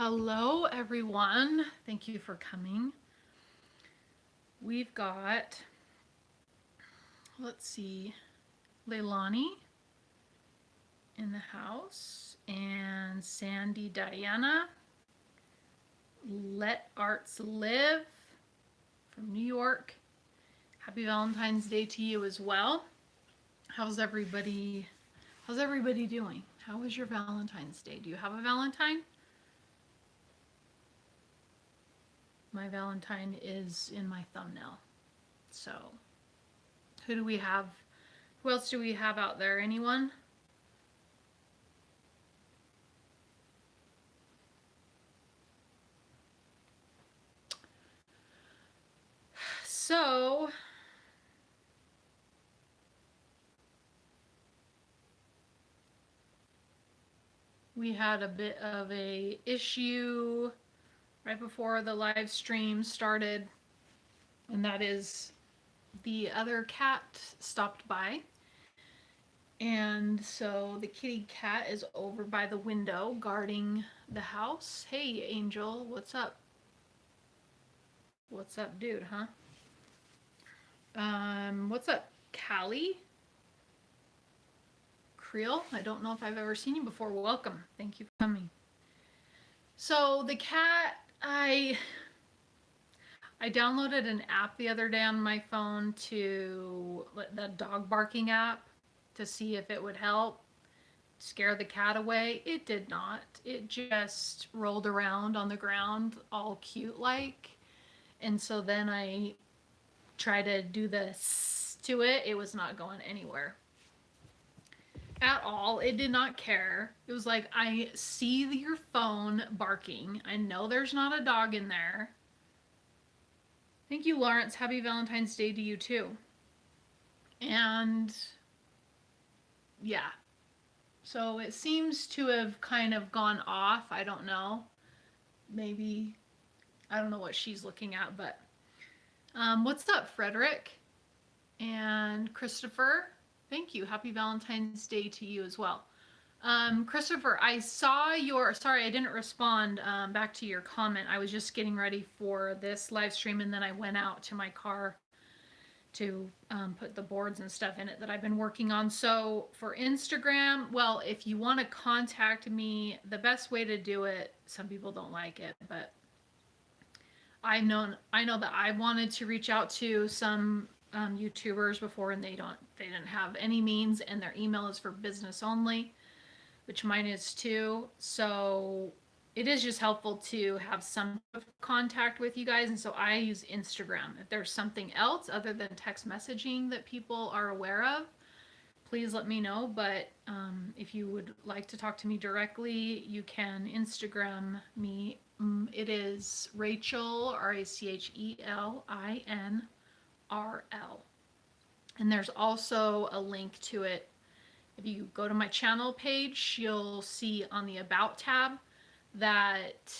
Hello, everyone. Thank you for coming. We've got, let's see, Leilani in the house and Sandy Diana. Let Arts Live from New York. Happy Valentine's Day to you as well. How's everybody doing? How was your Valentine's Day? Do you have a Valentine? My Valentine is in my thumbnail. So, who do we have? Who else do we have out there? Anyone? So, we had a bit of a issue right before the live stream started, and that is the other cat stopped by. And so the kitty cat is over by the window guarding the house. Hey, Angel, what's up? What's up, dude, huh? What's up, Callie? Creel? I don't know if I've ever seen you before. Welcome. Thank you for coming. So the cat, I downloaded an app the other day on my phone to the dog barking app to see if it would help scare the cat away. It did not. It just rolled around on the ground all cute like. And so then I tried to do this to it. It was not going anywhere at all. It did not care. It was like, I see your phone barking. I know there's not a dog in there. Thank you, Lawrence. Happy Valentine's Day to you too. And yeah. So it seems to have kind of gone off. I don't know. Maybe, I don't know what she's looking at, but what's up, Frederick and Christopher? Thank you. Happy Valentine's Day to you as well. Christopher, I saw your, sorry, I didn't respond back to your comment. I was just getting ready for this live stream, and then I went out to my car to put the boards and stuff in it that I've been working on. So for Instagram, well, if you want to contact me, the best way to do it, some people don't like it, but I know that I wanted to reach out to some YouTubers before, and they didn't have any means, and their email is for business only, which mine is too. So it is just helpful to have some contact with you guys, and so I use Instagram. If there's something else other than text messaging that people are aware of, please let me know. But if you would like to talk to me directly, you can Instagram me. It is Rachel, RachelInRL. And there's also a link to it. If you go to my channel page, you'll see on the About tab that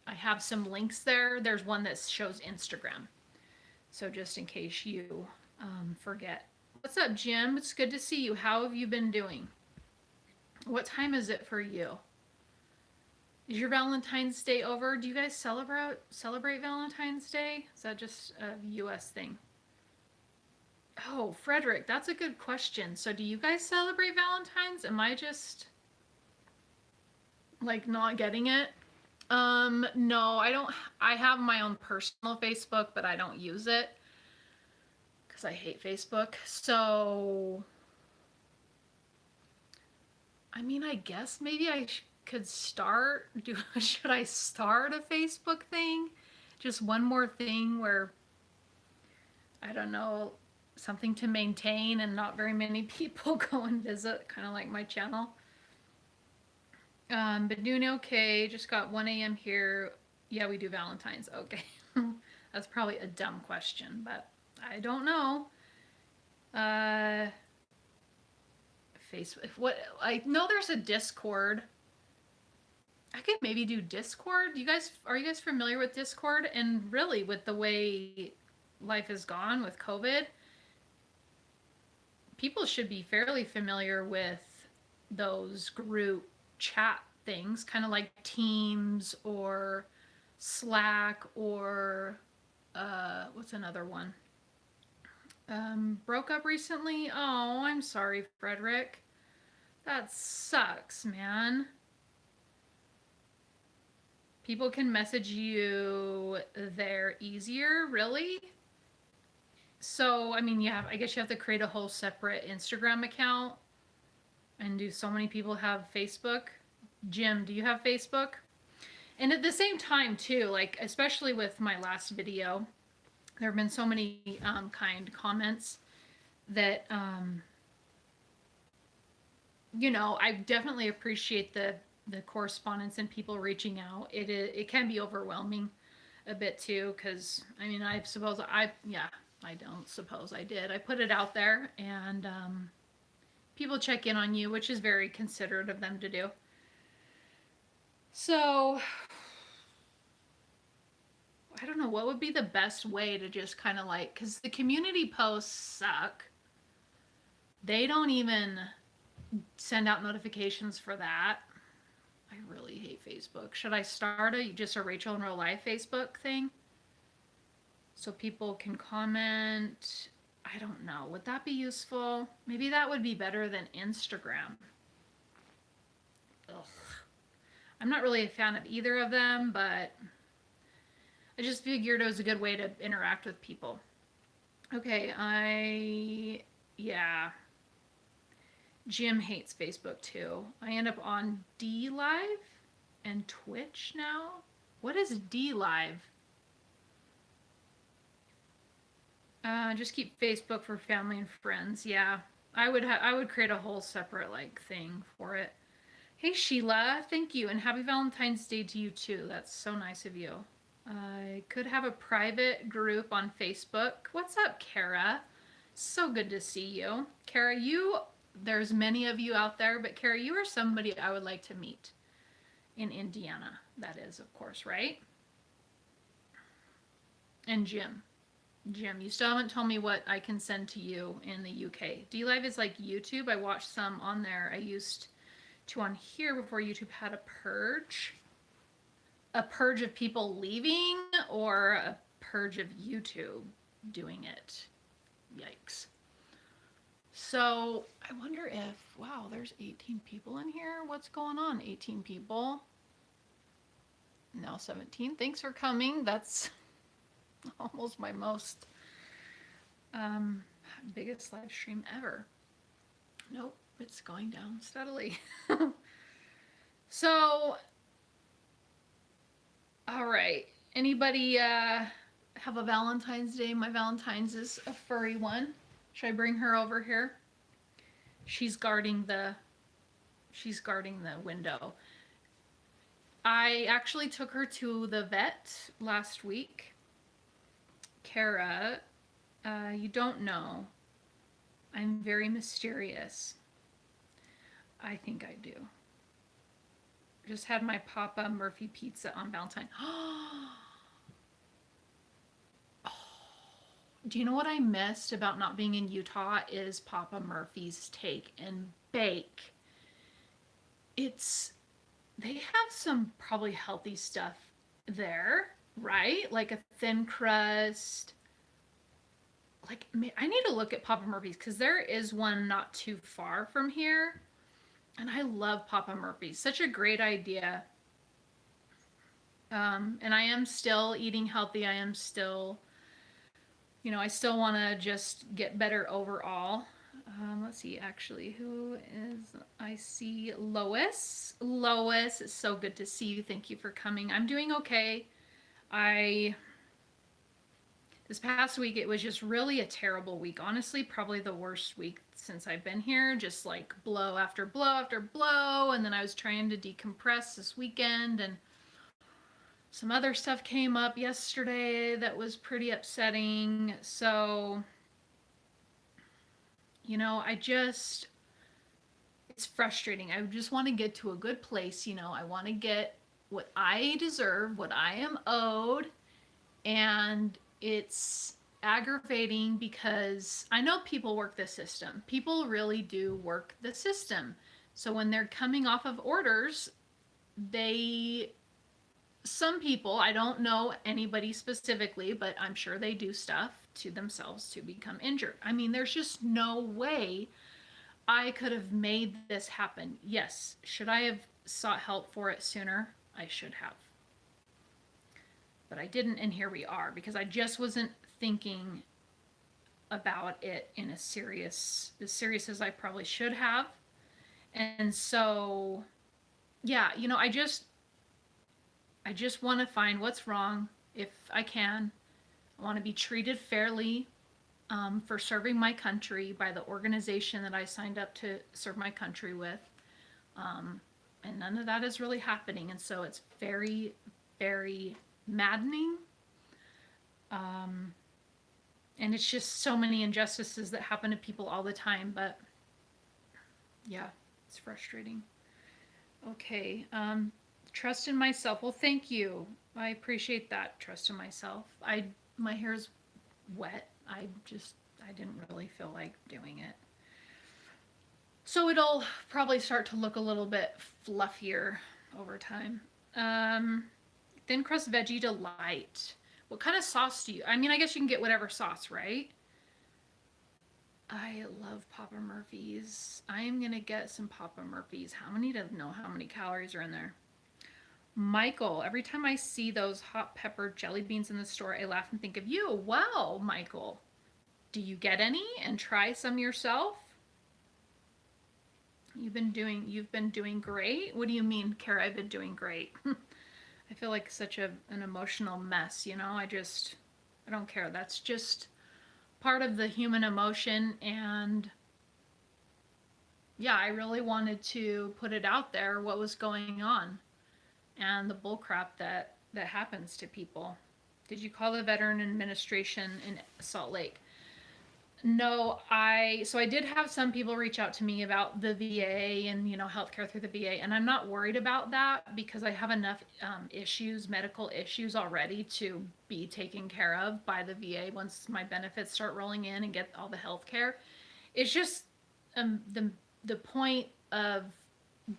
I have some links there. There's one that shows Instagram. So just in case you forget. What's up, Jim? It's good to see you. How have you been doing? What time is it for you? Is your Valentine's Day over? Do you guys celebrate Valentine's Day? Is that just a US thing? Oh, Frederick, that's a good question. So do you guys celebrate Valentine's? Am I just like not getting it? No, I don't. I have my own personal Facebook, but I don't use it because I hate Facebook. So, I mean, I guess maybe I could start. Should I start a Facebook thing? Just one more thing where, I don't know, something to maintain and not very many people go and visit, kind of like my channel. But doing okay. Just got 1 a.m. here. Yeah, we do Valentine's. Okay. That's probably a dumb question, but I don't know. Facebook. What? I know there's a Discord. I could maybe do Discord. Are you guys familiar with Discord? And really, with the way life has gone with COVID, people should be fairly familiar with those group chat things, kind of like Teams or Slack or what's another one? Broke up recently. Oh, I'm sorry, Frederick. That sucks, man. People can message you there easier, really? So, I mean, I guess you have to create a whole separate Instagram account. And do so many people have Facebook? Jim, do you have Facebook? And at the same time, too, like, especially with my last video, there have been so many kind comments that, I definitely appreciate the correspondence and people reaching out. It can be overwhelming a bit too, because I mean, I don't suppose I did. I put it out there, and people check in on you, which is very considerate of them to do. So I don't know what would be the best way to just kind of like, because the community posts suck. They don't even send out notifications for that. I really hate Facebook. Should I start just a Rachel in Real Life Facebook thing so people can comment? I don't know. Would that be useful? Maybe that would be better than Instagram. Ugh. I'm not really a fan of either of them, but I just figured it was a good way to interact with people. Okay, yeah. Jim hates Facebook too. I end up on DLive and Twitch now. What is DLive? Just keep Facebook for family and friends. Yeah, I would create a whole separate like thing for it. Hey Sheila, thank you, and happy Valentine's Day to you too. That's so nice of you. I could have a private group on Facebook. What's up, Kara? So good to see you. Kara, there's many of you out there, but Kara, you are somebody I would like to meet in Indiana. That is, of course, right? And Jim, you still haven't told me what I can send to you in the UK. DLive is like YouTube. I watched some on there. I used to on here before YouTube had a purge. A purge of people leaving or a purge of YouTube doing it. Yikes. So I wonder if, wow, there's 18 people in here. What's going on? 18 people. Now 17. Thanks for coming. That's almost my most biggest live stream ever. Nope, it's going down steadily. So, all right. Anybody have a Valentine's Day? My Valentine's is a furry one. Should I bring her over here? She's guarding the window. I actually took her to the vet last week. Kara, you don't know. I'm very mysterious. I think I do. Just had my Papa Murphy pizza on Valentine. Oh, do you know what I missed about not being in Utah is Papa Murphy's Take and Bake. They have some probably healthy stuff there, right? Like a thin crust. Like, I need to look at Papa Murphy's because there is one not too far from here. And I love Papa Murphy's. Such a great idea. And I am still eating healthy. I am still, I still want to just get better overall. Let's see, actually, I see Lois. Lois, it's so good to see you. Thank you for coming. I'm doing okay. This past week, it was just really a terrible week. Honestly, probably the worst week since I've been here. Just like blow after blow after blow. And then I was trying to decompress this weekend, and some other stuff came up yesterday that was pretty upsetting. So, it's frustrating. I just want to get to a good place. I want to get what I deserve, what I am owed. And it's aggravating because I know people work the system. People really do work the system. So when they're coming off of orders, they, some people, I don't know anybody specifically, but I'm sure they do stuff to themselves to become injured. I mean, there's just no way I could have made this happen. Yes, should I have sought help for it sooner? I should have. But I didn't, and here we are, because I just wasn't thinking about it in as serious as I probably should have. And so, yeah, I just want to find what's wrong if I can. I want to be treated fairly for serving my country by the organization that I signed up to serve my country with. And none of that is really happening. And so it's very, very maddening. And it's just so many injustices that happen to people all the time. But yeah, it's frustrating. Okay. Trust in myself. Well, thank you. I appreciate that. Trust in myself. My hair's wet. I didn't really feel like doing it. So it'll probably start to look a little bit fluffier over time. Thin crust veggie delight. What kind of sauce do you? I mean, I guess you can get whatever sauce, right? I love Papa Murphy's. I am gonna get some Papa Murphy's. How many to know how many calories are in there? Michael, every time I see those hot pepper jelly beans in the store, I laugh and think of you. Wow, Michael. Do you get any and try some yourself? You've been doing great. What do you mean, Kara? I've been doing great. I feel like such an emotional mess, you know? I don't care. That's just part of the human emotion. And yeah, I really wanted to put it out there, what was going on and the bullcrap that happens to people. Did you call the Veteran Administration in Salt Lake? No, I did have some people reach out to me about the VA and, healthcare through the VA, and I'm not worried about that because I have enough medical issues already to be taken care of by the VA once my benefits start rolling in and get all the healthcare. It's just the point of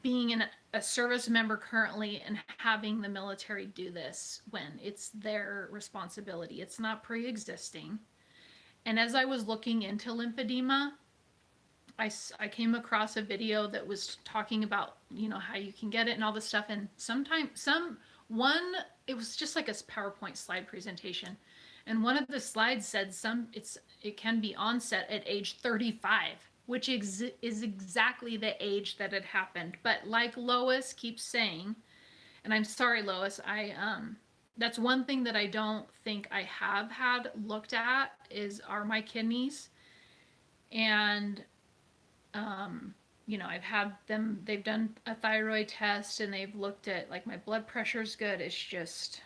being a service member currently and having the military do this when it's their responsibility. It's not pre-existing. And as I was looking into lymphedema, I came across a video that was talking about, how you can get it and all this stuff. And it was just like a PowerPoint slide presentation. And one of the slides said it can be onset at age 35, which is exactly the age that it happened. But like Lois keeps saying, and I'm sorry, Lois, that's one thing that I don't think I have had looked at are my kidneys. And, I've had them, they've done a thyroid test and they've looked at, like, my blood pressure's good. It's just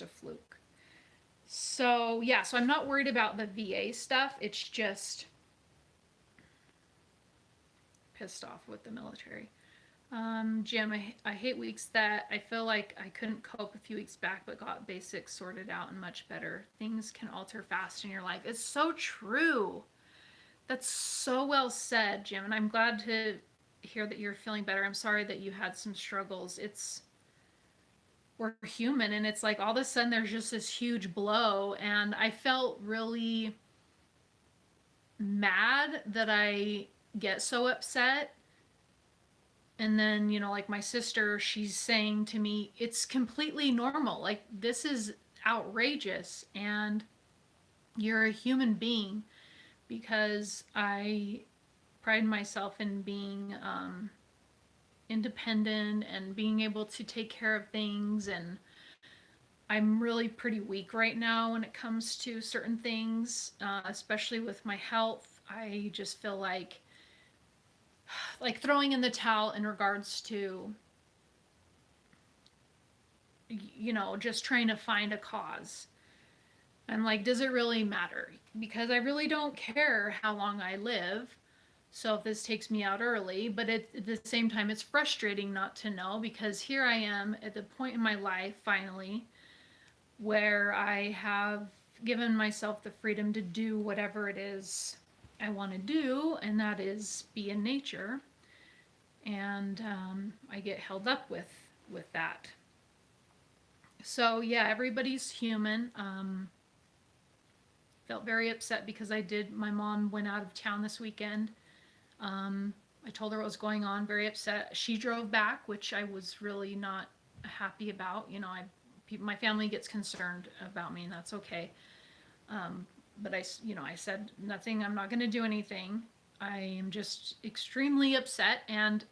a fluke. So, yeah, so I'm not worried about the VA stuff. It's just pissed off with the military. Jim, I hate weeks that I feel like I couldn't cope a few weeks back, but got basics sorted out and much better. Things can alter fast in your life. It's so true. That's so well said, Jim. And I'm glad to hear that you're feeling better. I'm sorry that you had some struggles. We're human, and it's like all of a sudden there's just this huge blow. And I felt really mad that I get so upset. And then, like my sister, she's saying to me, it's completely normal. Like, this is outrageous. And you're a human being, because I pride myself in being independent and being able to take care of things. And I'm really pretty weak right now when it comes to certain things, especially with my health. I just feel like throwing in the towel in regards to, just trying to find a cause. I'm like, does it really matter? Because I really don't care how long I live. So if this takes me out early, but at the same time, it's frustrating not to know, because here I am at the point in my life, finally, where I have given myself the freedom to do whatever it is I want to do, and that is be in nature. and I get held up with that. So yeah, everybody's human. Felt very upset because my mom went out of town this weekend. I told her what was going on, very upset. She drove back, which I was really not happy about. My family gets concerned about me, and that's okay. But I said nothing. I'm not going to do anything. I am just extremely upset, and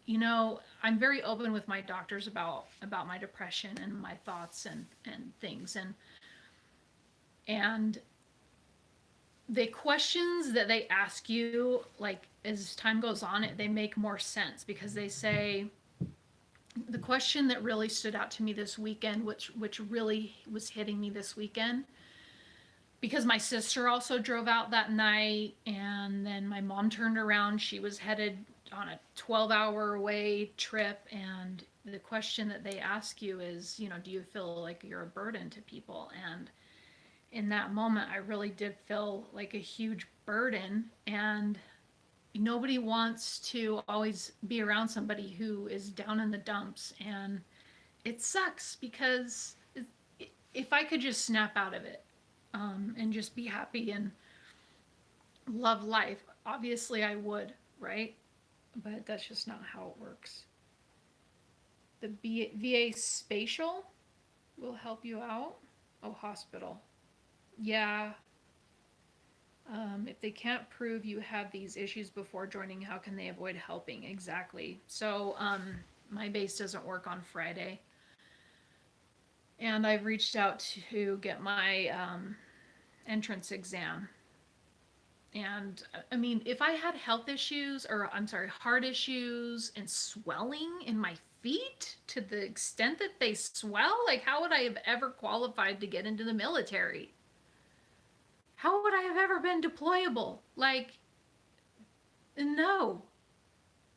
I'm very open with my doctors about my depression and my thoughts and things, and the questions that they ask you, like as time goes on, they make more sense because they say the question that really stood out to me this weekend, which really was hitting me this weekend, because my sister also drove out that night, and then my mom turned around. She was headed on a 12-hour away trip, and the question that they ask you is, do you feel like you're a burden to people? And in that moment, I really did feel like a huge burden. And nobody wants to always be around somebody who is down in the dumps. And it sucks because if I could just snap out of it, and just be happy and love life, obviously I would, right? But that's just not how it works. The VA spatial will help you out. Oh, hospital. Yeah. If they can't prove you had these issues before joining, how can they avoid helping? Exactly. So, my base doesn't work on Friday. And I've reached out to get my entrance exam. And I mean, if I had health issues, or I'm sorry, heart issues and swelling in my feet to the extent that they swell, like how would I have ever qualified to get into the military? How would I have ever been deployable? Like, no.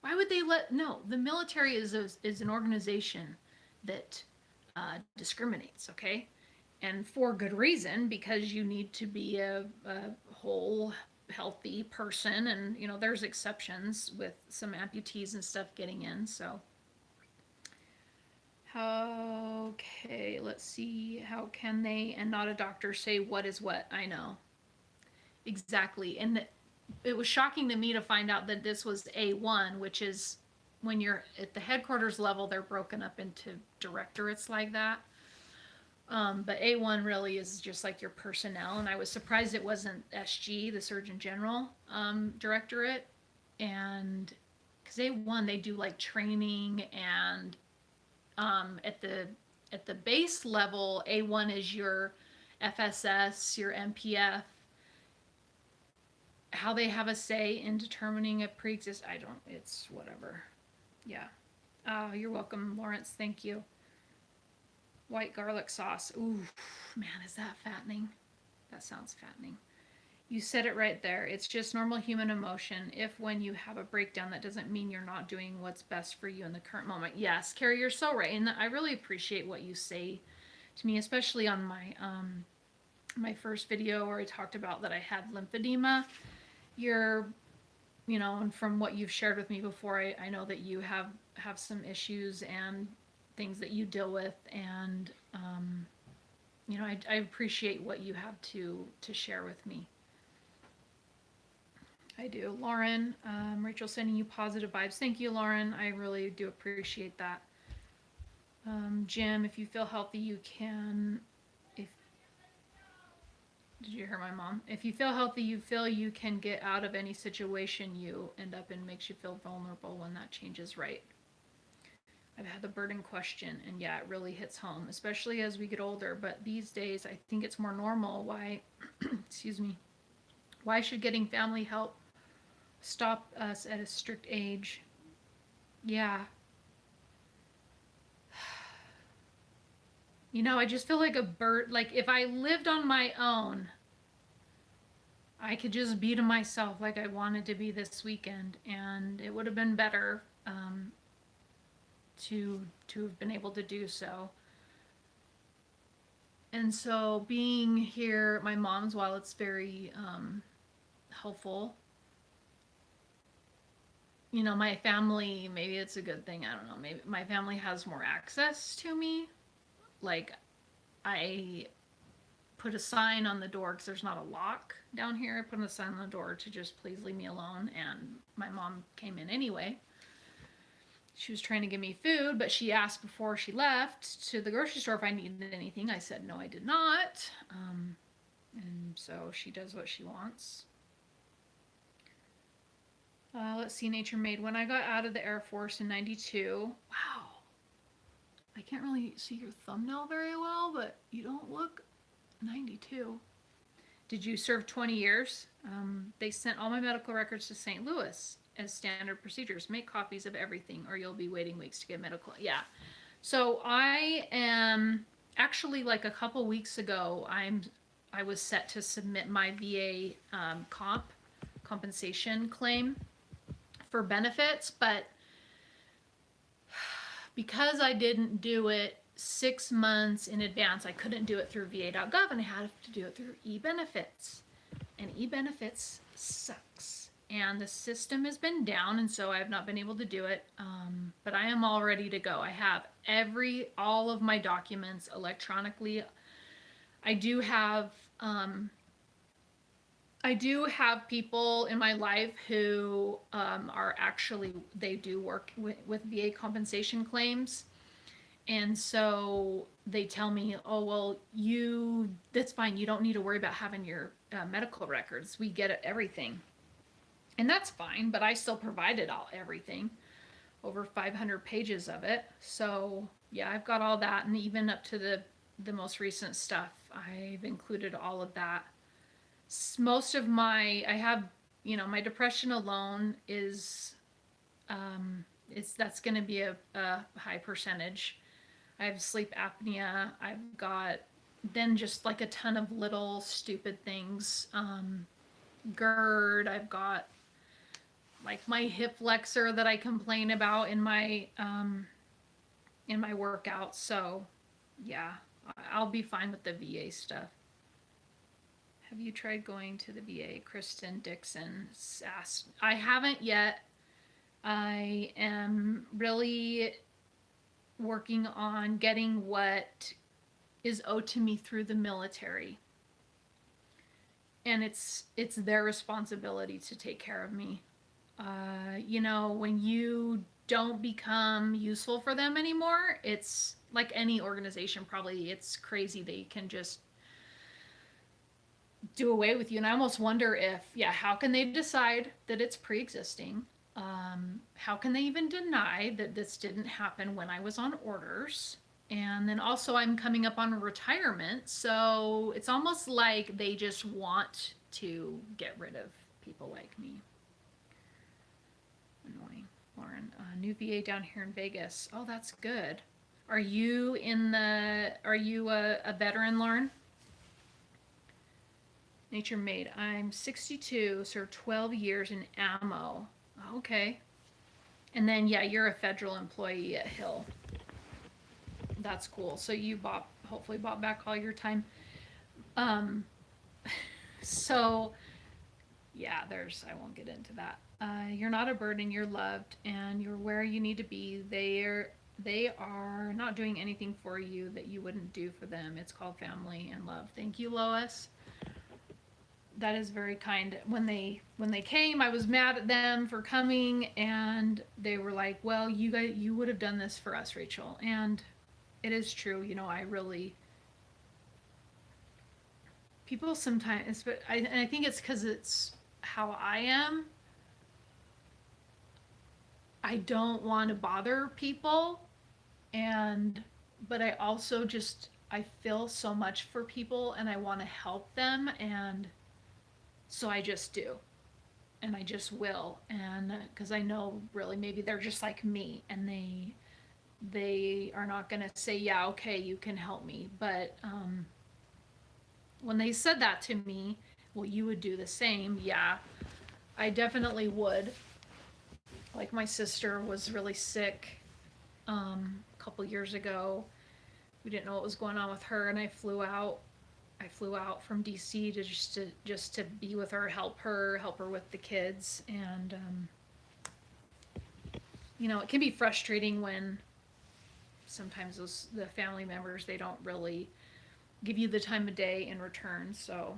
Why would they no? The military is an organization that discriminates, okay? And for good reason, because you need to be a whole healthy person, and there's exceptions with some amputees and stuff getting in. So okay, let's see, how can they and not a doctor say what is what? I know exactly. And it was shocking to me to find out that this was A1, which is when you're at the headquarters level, they're broken up into directorates like that. But A1 really is just like your personnel, and I was surprised it wasn't SG, the Surgeon General directorate, and because A1 they do like training, and at the base level, A1 is your FSS, your MPF. How they have a say in determining a pre-exist, I don't. It's whatever. Yeah. You're welcome, Lawrence. Thank you. White garlic sauce. Ooh, man, is that fattening? That sounds fattening. You said it right there. It's just normal human emotion. If when you have a breakdown, that doesn't mean you're not doing what's best for you in the current moment. Yes, Carrie, you're so right. And I really appreciate what you say to me, especially on my first video where I talked about that I had lymphedema. You're, and from what you've shared with me before, I know that you have some issues and things that you deal with, and I appreciate what you have to share with me. I do. Lauren, Rachel sending you positive vibes. Thank you, Lauren. I really do appreciate that. Jim, if you feel healthy, you can. If Did you hear my mom? If you feel healthy, you feel you can get out of any situation you end up in, makes you feel vulnerable when that changes, right? I've had the burden question, and yeah, it really hits home, especially as we get older. But these days, I think it's more normal. Why, excuse me, why should getting family help stop us at a strict age? Yeah. I just feel like a bird. Like if I lived on my own, I could just be to myself like I wanted to be this weekend, and it would have been better to have been able to do so. And so being here at my mom's, while it's very helpful, my family, maybe it's a good thing, I don't know, maybe my family has more access to me. Like, I put a sign on the door because there's not a lock down here. I put a sign on the door to just please leave me alone, and my mom came in anyway. She was trying to give me food, but she asked before she left to the grocery store if I needed anything. I said no, I did not. And so she does what she wants. Let's see, Nature Made. When I got out of the Air Force in 92, wow, I can't really see your thumbnail very well, but you don't look 92. Did you serve 20 years? They sent all my medical records to St. Louis as standard procedures. Make copies of everything or you'll be waiting weeks to get medical. Yeah. So I am actually, like a couple weeks ago, I was set to submit my VA compensation claim for benefits, but because I didn't do it 6 months in advance, I couldn't do it through va.gov, and I had to do it through eBenefits. And eBenefits sucks. And the system has been down, and so I have not been able to do it. But I am all ready to go. I have all of my documents electronically. I do have people in my life who are actually, they do work with VA compensation claims. And so they tell me, oh, well, that's fine. You don't need to worry about having your medical records. We get everything. And that's fine, but I still provided everything, over 500 pages of it. So yeah, I've got all that. And even up to the most recent stuff, I've included all of that. Most of I have, my depression alone is, that's going to be a high percentage. I have sleep apnea. I've got then just like a ton of little stupid things. GERD. I've got like my hip flexor that I complain about in my workouts. So yeah, I'll be fine with the VA stuff. Have you tried going to the VA? Kristen Dixon asked. I haven't yet. I am really working on getting what is owed to me through the military. And it's their responsibility to take care of me. When you don't become useful for them anymore, it's like any organization, probably it's crazy they can just do away with you. And I almost wonder how can they decide that it's pre-existing? How can they even deny that this didn't happen when I was on orders? And then also I'm coming up on retirement, so it's almost like they just want to get rid of people like me. Annoying. Lauren, new VA down here in Vegas. Oh, that's good. Are you a veteran, Lauren? Nature Made. I'm 62, served 12 years in ammo. Okay. And then, yeah, you're a federal employee at Hill. That's cool. So you hopefully bought back all your time. So yeah, I won't get into that. You're not a burden, you're loved, and you're where you need to be. They are not doing anything for you that you wouldn't do for them. It's called family and love. Thank you, Lois. That is very kind. When they came, I was mad at them for coming, and they were like, well, you would have done this for us, Rachel. And it is true. People sometimes, and I think it's because it's how I am. I don't want to bother people, but I also I feel so much for people, and I want to help them, and so I just do, and I just will, and because I know really maybe they're just like me, and they are not going to say, yeah, okay, you can help me. But when they said that to me, well, you would do the same. Yeah, I definitely would. Like my sister was really sick a couple years ago. We didn't know what was going on with her, and I flew out from DC to just to be with her, help her with the kids, and it can be frustrating when sometimes the family members, they don't really give you the time of day in return. So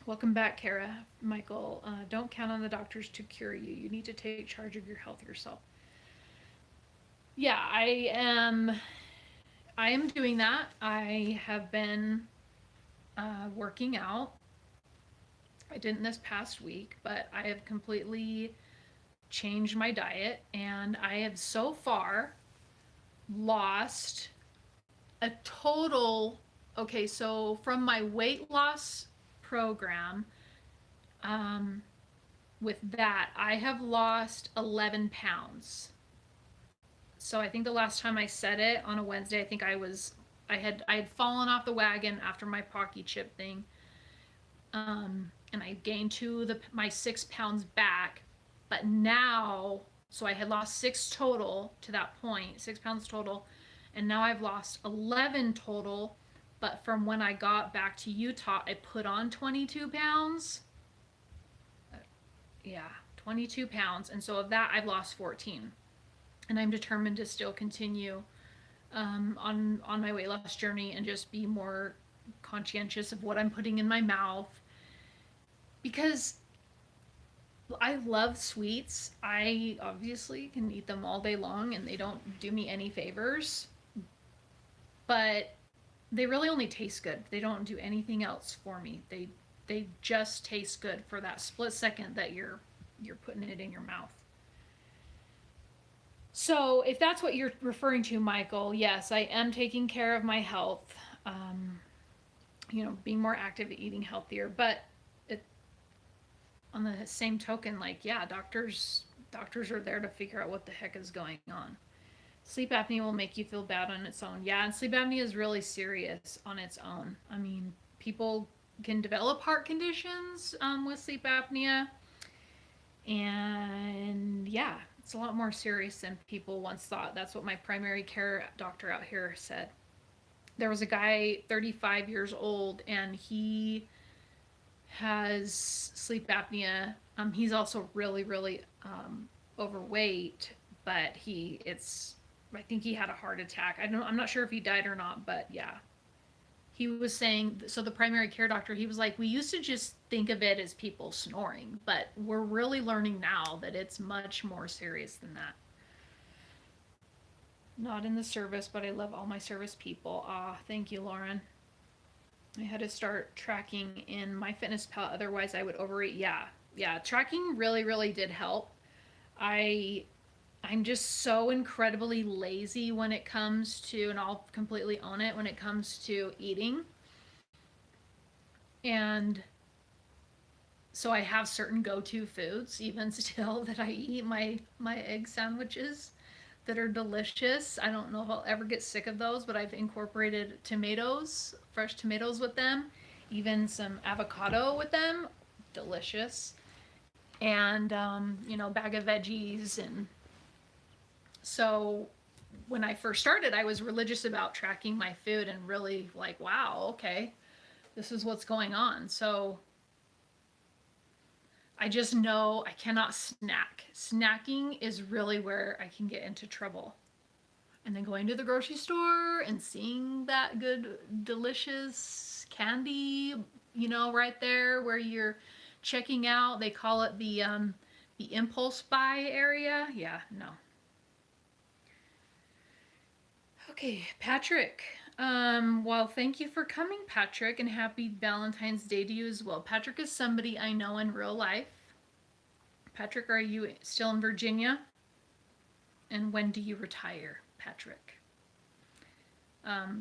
welcome back, Kara. Michael, don't count on the doctors to cure you. You need to take charge of your health yourself. Yeah, I am doing that. I have been working out. I didn't this past week, but I have completely changed my diet, and I have so far lost a total. Okay, so from my weight loss program, with that, I have lost 11 pounds. So I think the last time I said it on a Wednesday, I think I had fallen off the wagon after my Pocky chip thing, and I gained my 6 pounds back. But now, so I had lost 6 total to that point, 6 pounds total, and now I've lost 11 total. But from when I got back to Utah, I put on 22 pounds. Yeah, 22 pounds, and so of that I've lost 14. And I'm determined to still continue on my weight loss journey and just be more conscientious of what I'm putting in my mouth, because I love sweets. I obviously can eat them all day long and they don't do me any favors, but they really only taste good. They don't do anything else for me. They just taste good for that split second that you're putting it in your mouth. So if that's what you're referring to, Michael, yes, I am taking care of my health, being more active, eating healthier. But on the same token, like, yeah, doctors are there to figure out what the heck is going on. Sleep apnea will make you feel bad on its own. Yeah, and sleep apnea is really serious on its own. I mean, people can develop heart conditions with sleep apnea. And yeah, it's a lot more serious than people once thought. That's what my primary care doctor out here said. There was a guy, 35 years old, and he has sleep apnea. He's also really, really overweight, but I think he had a heart attack. I'm not sure if he died or not, but yeah. He was saying, so the primary care doctor, he was like, we used to just think of it as people snoring, but we're really learning now that it's much more serious than that. Not in the service, but I love all my service people. Thank you, Lauren. I had to start tracking in MyFitnessPal, otherwise I would overeat. Yeah, tracking really, really did help. I'm just so incredibly lazy when it comes to, and I'll completely own it, when it comes to eating. And so I have certain go-to foods, even still, that I eat my egg sandwiches that are delicious. I don't know if I'll ever get sick of those, but I've incorporated tomatoes, fresh tomatoes with them, even some avocado with them. Delicious. And, bag of veggies. And so when I first started, I was religious about tracking my food and really like, wow, okay, this is what's going on. So I just know I cannot snack. Snacking is really where I can get into trouble. And then going to the grocery store and seeing that good, delicious candy, right there where you're checking out. They call it the impulse buy area. Yeah, no. Okay, Patrick. Well, thank you for coming, Patrick, and happy Valentine's Day to you as well. Patrick is somebody I know in real life. Patrick, are you still in Virginia? And when do you retire, Patrick?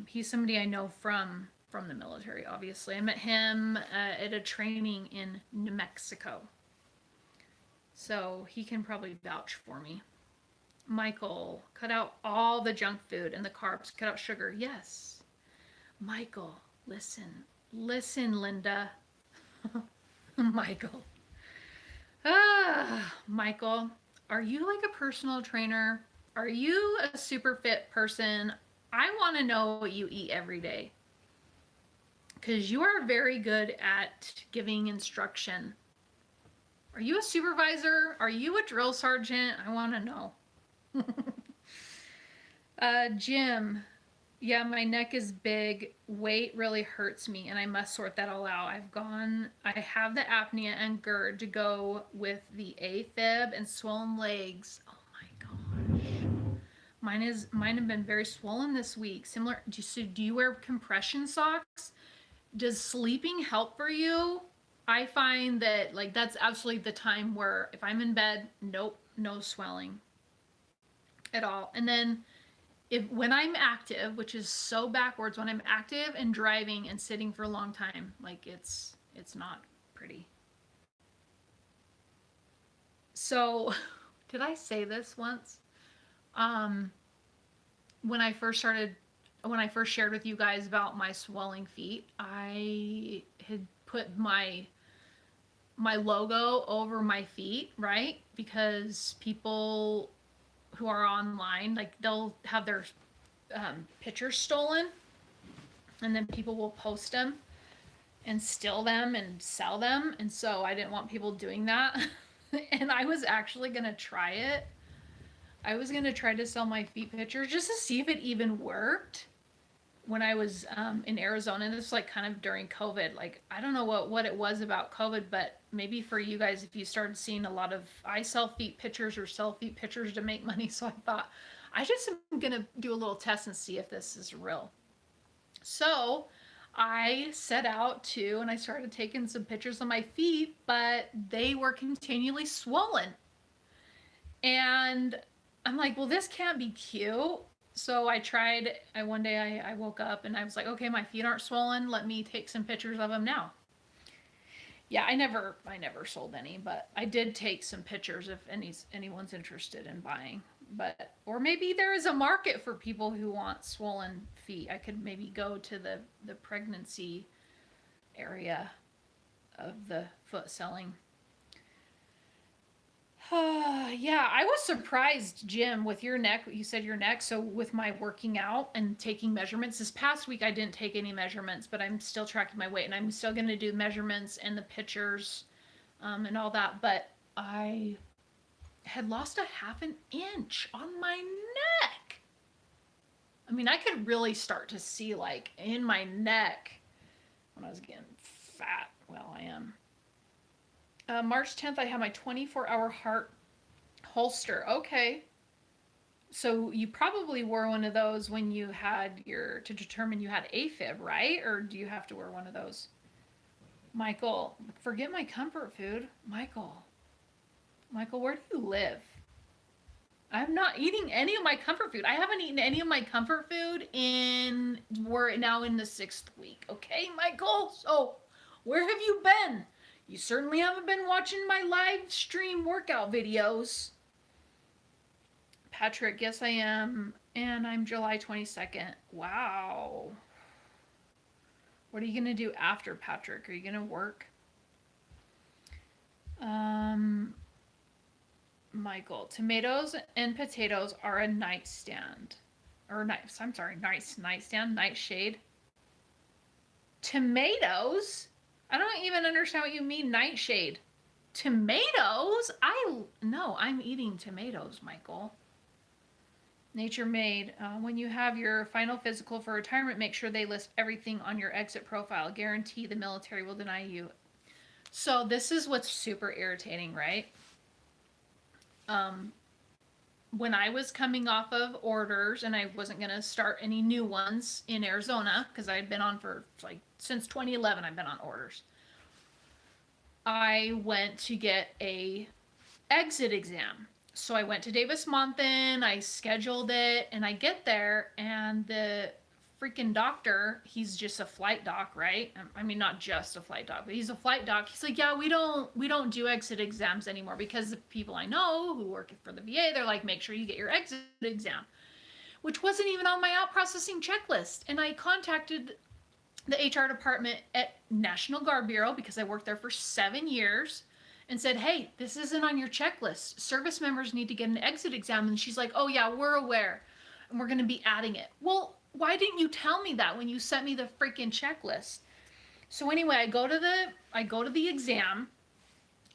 He's somebody I know from the military, obviously. I met him at a training in New Mexico. So he can probably vouch for me. Michael, cut out all the junk food and the carbs. Cut out sugar. Yes. Michael, listen. Listen, Linda. Michael. Michael, are you like a personal trainer? Are you a super fit person? I want to know what you eat every day, because you are very good at giving instruction. Are you a supervisor? Are you a drill sergeant? I want to know. Jim, yeah, my neck is big. Weight really hurts me, and I must sort that all out. I have the apnea and GERD to go with the AFib and swollen legs. Oh my gosh. Mine have been very swollen this week. Similar, do you wear compression socks? Does sleeping help for you? I find that like that's absolutely the time where if I'm in bed, nope, no swelling at all. And then if when I'm active, which is so backwards, when I'm active and driving and sitting for a long time, like it's not pretty. So, did I say this once? Um, when I first started, when I first shared with you guys about my swelling feet, I had put my logo over my feet, right? Because people who are online, like they'll have their pictures stolen, and then people will post them and steal them and sell them. And so I didn't want people doing that. And I was actually gonna try it. I was gonna try to sell my feet pictures just to see if it even worked when I was in Arizona. And this was like kind of during COVID. Like I don't know what it was about COVID, but maybe for you guys, if you started seeing a lot of I sell feet pictures or sell feet pictures to make money. So I thought I just am gonna do a little test and see if this is real. So I set out to, and I started taking some pictures of my feet, but they were continually swollen. And I'm like, well, this can't be cute. So one day I woke up and I was like, okay, my feet aren't swollen. Let me take some pictures of them now. Yeah, I never sold any, but I did take some pictures if anyone's interested in buying. But or maybe there is a market for people who want swollen feet. I could maybe go to the pregnancy area of the foot selling. Yeah, I was surprised, Jim, with your neck. You said your neck. So, with my working out and taking measurements, this past week I didn't take any measurements, but I'm still tracking my weight and I'm still going to do measurements and the pictures and all that. But I had lost a half an inch on my neck. I mean, I could really start to see like in my neck when I was getting fat. Well, I am. March 10th, I had my 24-hour heart holster. Okay. So you probably wore one of those when you had to determine you had AFib, right? Or do you have to wear one of those? Michael, forget my comfort food. Michael, where do you live? I'm not eating any of my comfort food. I haven't eaten any of my comfort food we're now in the 6th week. Okay, Michael? So, where have you been? You certainly haven't been watching my live stream workout videos. Patrick, yes I am. And I'm July 22nd. Wow. What are you going to do after, Patrick? Are you going to work? Michael, tomatoes and potatoes are a nightstand. Nightshade. Tomatoes? I don't even understand what you mean, nightshade. Tomatoes? No, I'm eating tomatoes, Michael. Nature Made. When you have your final physical for retirement, make sure they list everything on your exit profile. Guarantee the military will deny you. So this is what's super irritating, right? When I was coming off of orders and I wasn't going to start any new ones in Arizona because I had been on for like since 2011 I've been on orders. I went to get a exit exam. So I went to Davis-Monthan, I scheduled it, and I get there and the freaking doctor, he's just a flight doc, right? I mean, not just a flight doc, but he's a flight doc. He's like, yeah, we don't do exit exams anymore because the people I know who work for the VA, they're like, make sure you get your exit exam, which wasn't even on my out processing checklist. And I contacted the HR department at National Guard Bureau because I worked there for 7 years and said, hey, this isn't on your checklist. Service members need to get an exit exam. And she's like, oh yeah, we're aware and we're going to be adding it. Well, why didn't you tell me that when you sent me the freaking checklist? So anyway, I go to the exam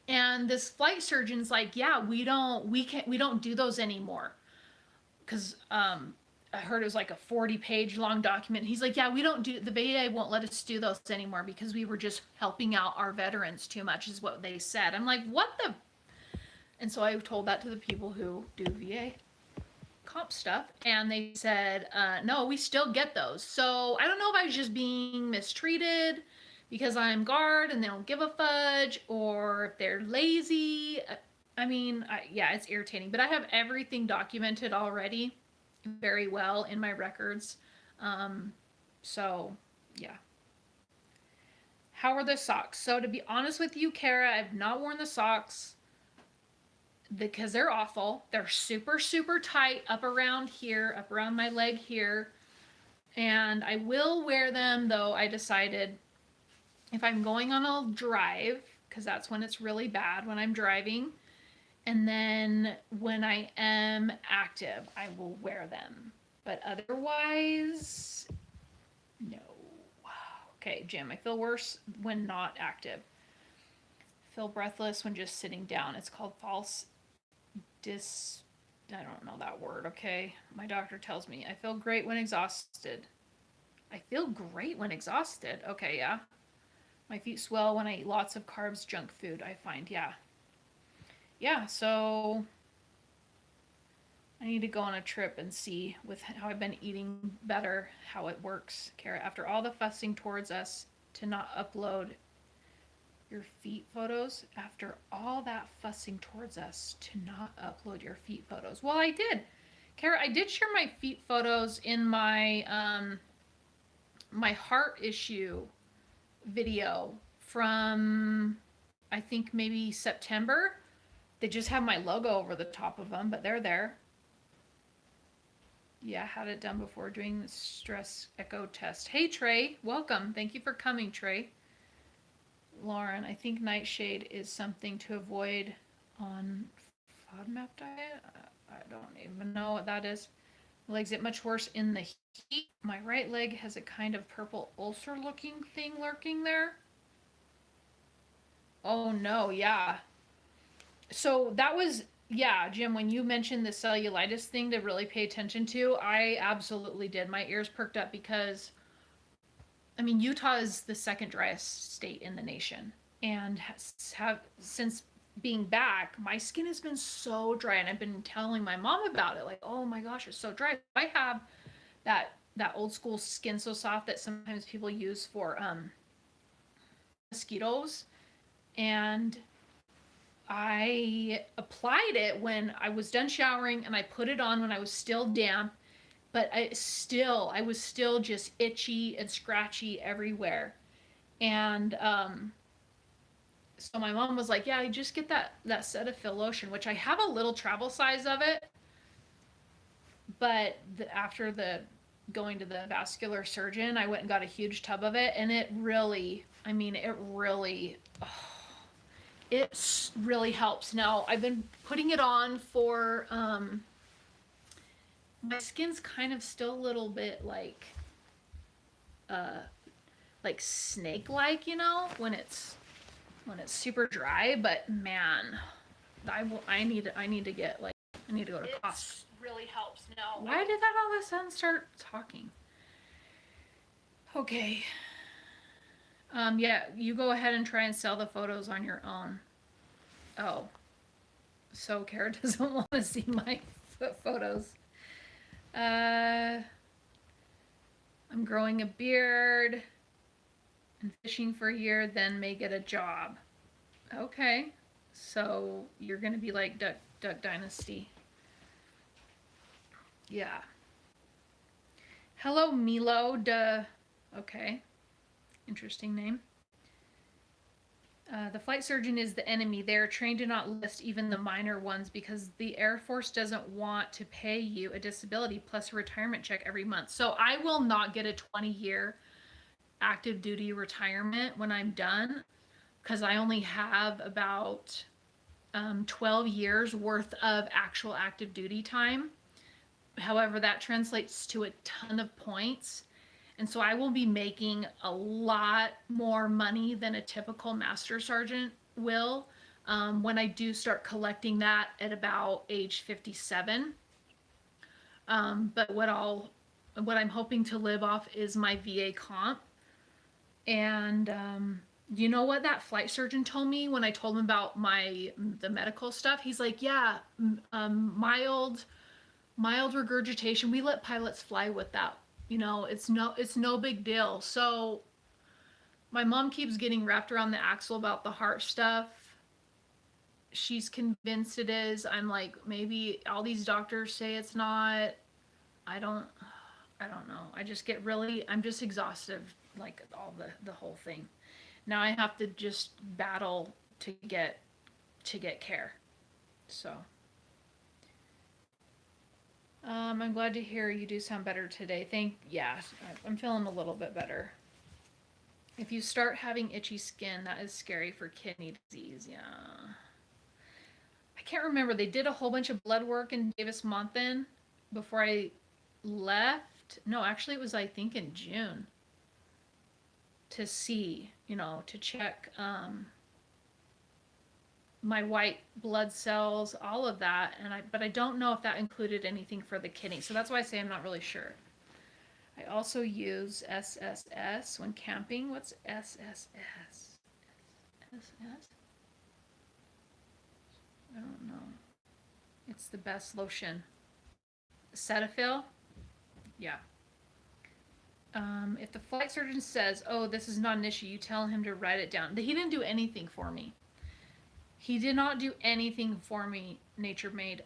And this flight surgeon's like, yeah, we don't do those anymore. Because I heard it was like a 40-page long document. He's like, yeah, we don't do, the VA won't let us do those anymore because we were just helping out our veterans too much, is what they said. I'm like, what the? And so I told that to the people who do VA comp stuff, and they said, no, we still get those. So I don't know if I was just being mistreated because I'm guard and they don't give a fudge, or if they're lazy. I mean, yeah, it's irritating, but I have everything documented already very well in my records. So yeah. How are the socks? So to be honest with you, Kara, I've not worn the socks because they're awful. They're super, super tight up around here, up around my leg here. And I will wear them, though I decided if I'm going on a drive, because that's when it's really bad when I'm driving. And then when I am active, I will wear them. But otherwise, no. Okay, Jim, I feel worse when not active. Feel breathless when just sitting down. It's called false I don't know that word, okay? My doctor tells me I feel great when exhausted. I feel great when exhausted. Okay, yeah. My feet swell when I eat lots of carbs, junk food, I find. Yeah. Yeah, so I need to go on a trip and see with how I've been eating better, how it works, Kara. After all the fussing towards us to not upload your feet photos, after all that fussing towards us to not upload your feet photos. Well, I did. Kara, I did share my feet photos in my my heart issue video from, I think, maybe September. They just have my logo over the top of them, but they're there. Yeah, had it done before doing the stress echo test. Hey, Trey, welcome. Thank you for coming, Trey. Lauren, I think nightshade is something to avoid on FODMAP diet. I don't even know what that is. My legs get much worse in the heat. My right leg has a kind of purple ulcer looking thing lurking there. Oh no, yeah. So that was, yeah, Jim, when you mentioned the cellulitis thing to really pay attention to, I absolutely did. My ears perked up because, I mean, Utah is the second driest state in the nation. And have since being back, my skin has been so dry, and I've been telling my mom about it, like, oh my gosh, it's so dry. I have that old school Skin So Soft that sometimes people use for mosquitoes, and I applied it when I was done showering, and I put it on when I was still damp, but I was still just itchy and scratchy everywhere. And so my mom was like, yeah, just get that Cetaphil lotion, which I have a little travel size of it, but after the going to the vascular surgeon, I went and got a huge tub of it, and it really, I mean, it really helps. Now I've been putting it on for my skin's kind of still a little bit like snake like, you know, when it's super dry, but man, I need to get like, I need to go to Costco. Really helps. Now why did that all of a sudden start talking? Okay. Yeah, you go ahead and try and sell the photos on your own. Oh, so Kara doesn't want to see my photos. I'm growing a beard and fishing for a year, then may get a job. Okay, so you're gonna be like Duck Dynasty. Yeah. Hello, Milo. Okay, interesting name. The flight surgeon is the enemy. They are trained to not list even the minor ones because the Air Force doesn't want to pay you a disability plus a retirement check every month. So I will not get a 20-year active duty retirement when I'm done because I only have about 12 years worth of actual active duty time. However, that translates to a ton of points. And so I will be making a lot more money than a typical master sergeant will, when I do start collecting that at about age 57. But what I'm hoping to live off is my VA comp. And you know what that flight surgeon told me when I told him about the medical stuff? He's like, yeah, mild regurgitation. We let pilots fly with that. You know, it's no big deal. So my mom keeps getting wrapped around the axle about the heart stuff. She's convinced it is. I'm like, maybe all these doctors say it's not. I don't I don't know. I'm just exhausted, like all the whole thing. Now I have to just battle to get care. So I'm glad to hear you do sound better today. Yeah, I'm feeling a little bit better. If you start having itchy skin, that is scary for kidney disease. Yeah. I can't remember. They did a whole bunch of blood work in Davis-Monthan before I left. No, actually, it was, I think, in June to see, to check my white blood cells, all of that. But I don't know if that included anything for the kidney. So that's why I say I'm not really sure. I also use SSS when camping. What's SSS? SSS? I don't know. It's the best lotion. Cetaphil? Yeah. If the flight surgeon says, oh, this is not an issue, you tell him to write it down. He didn't do anything for me. He did not do anything for me, Nature Made.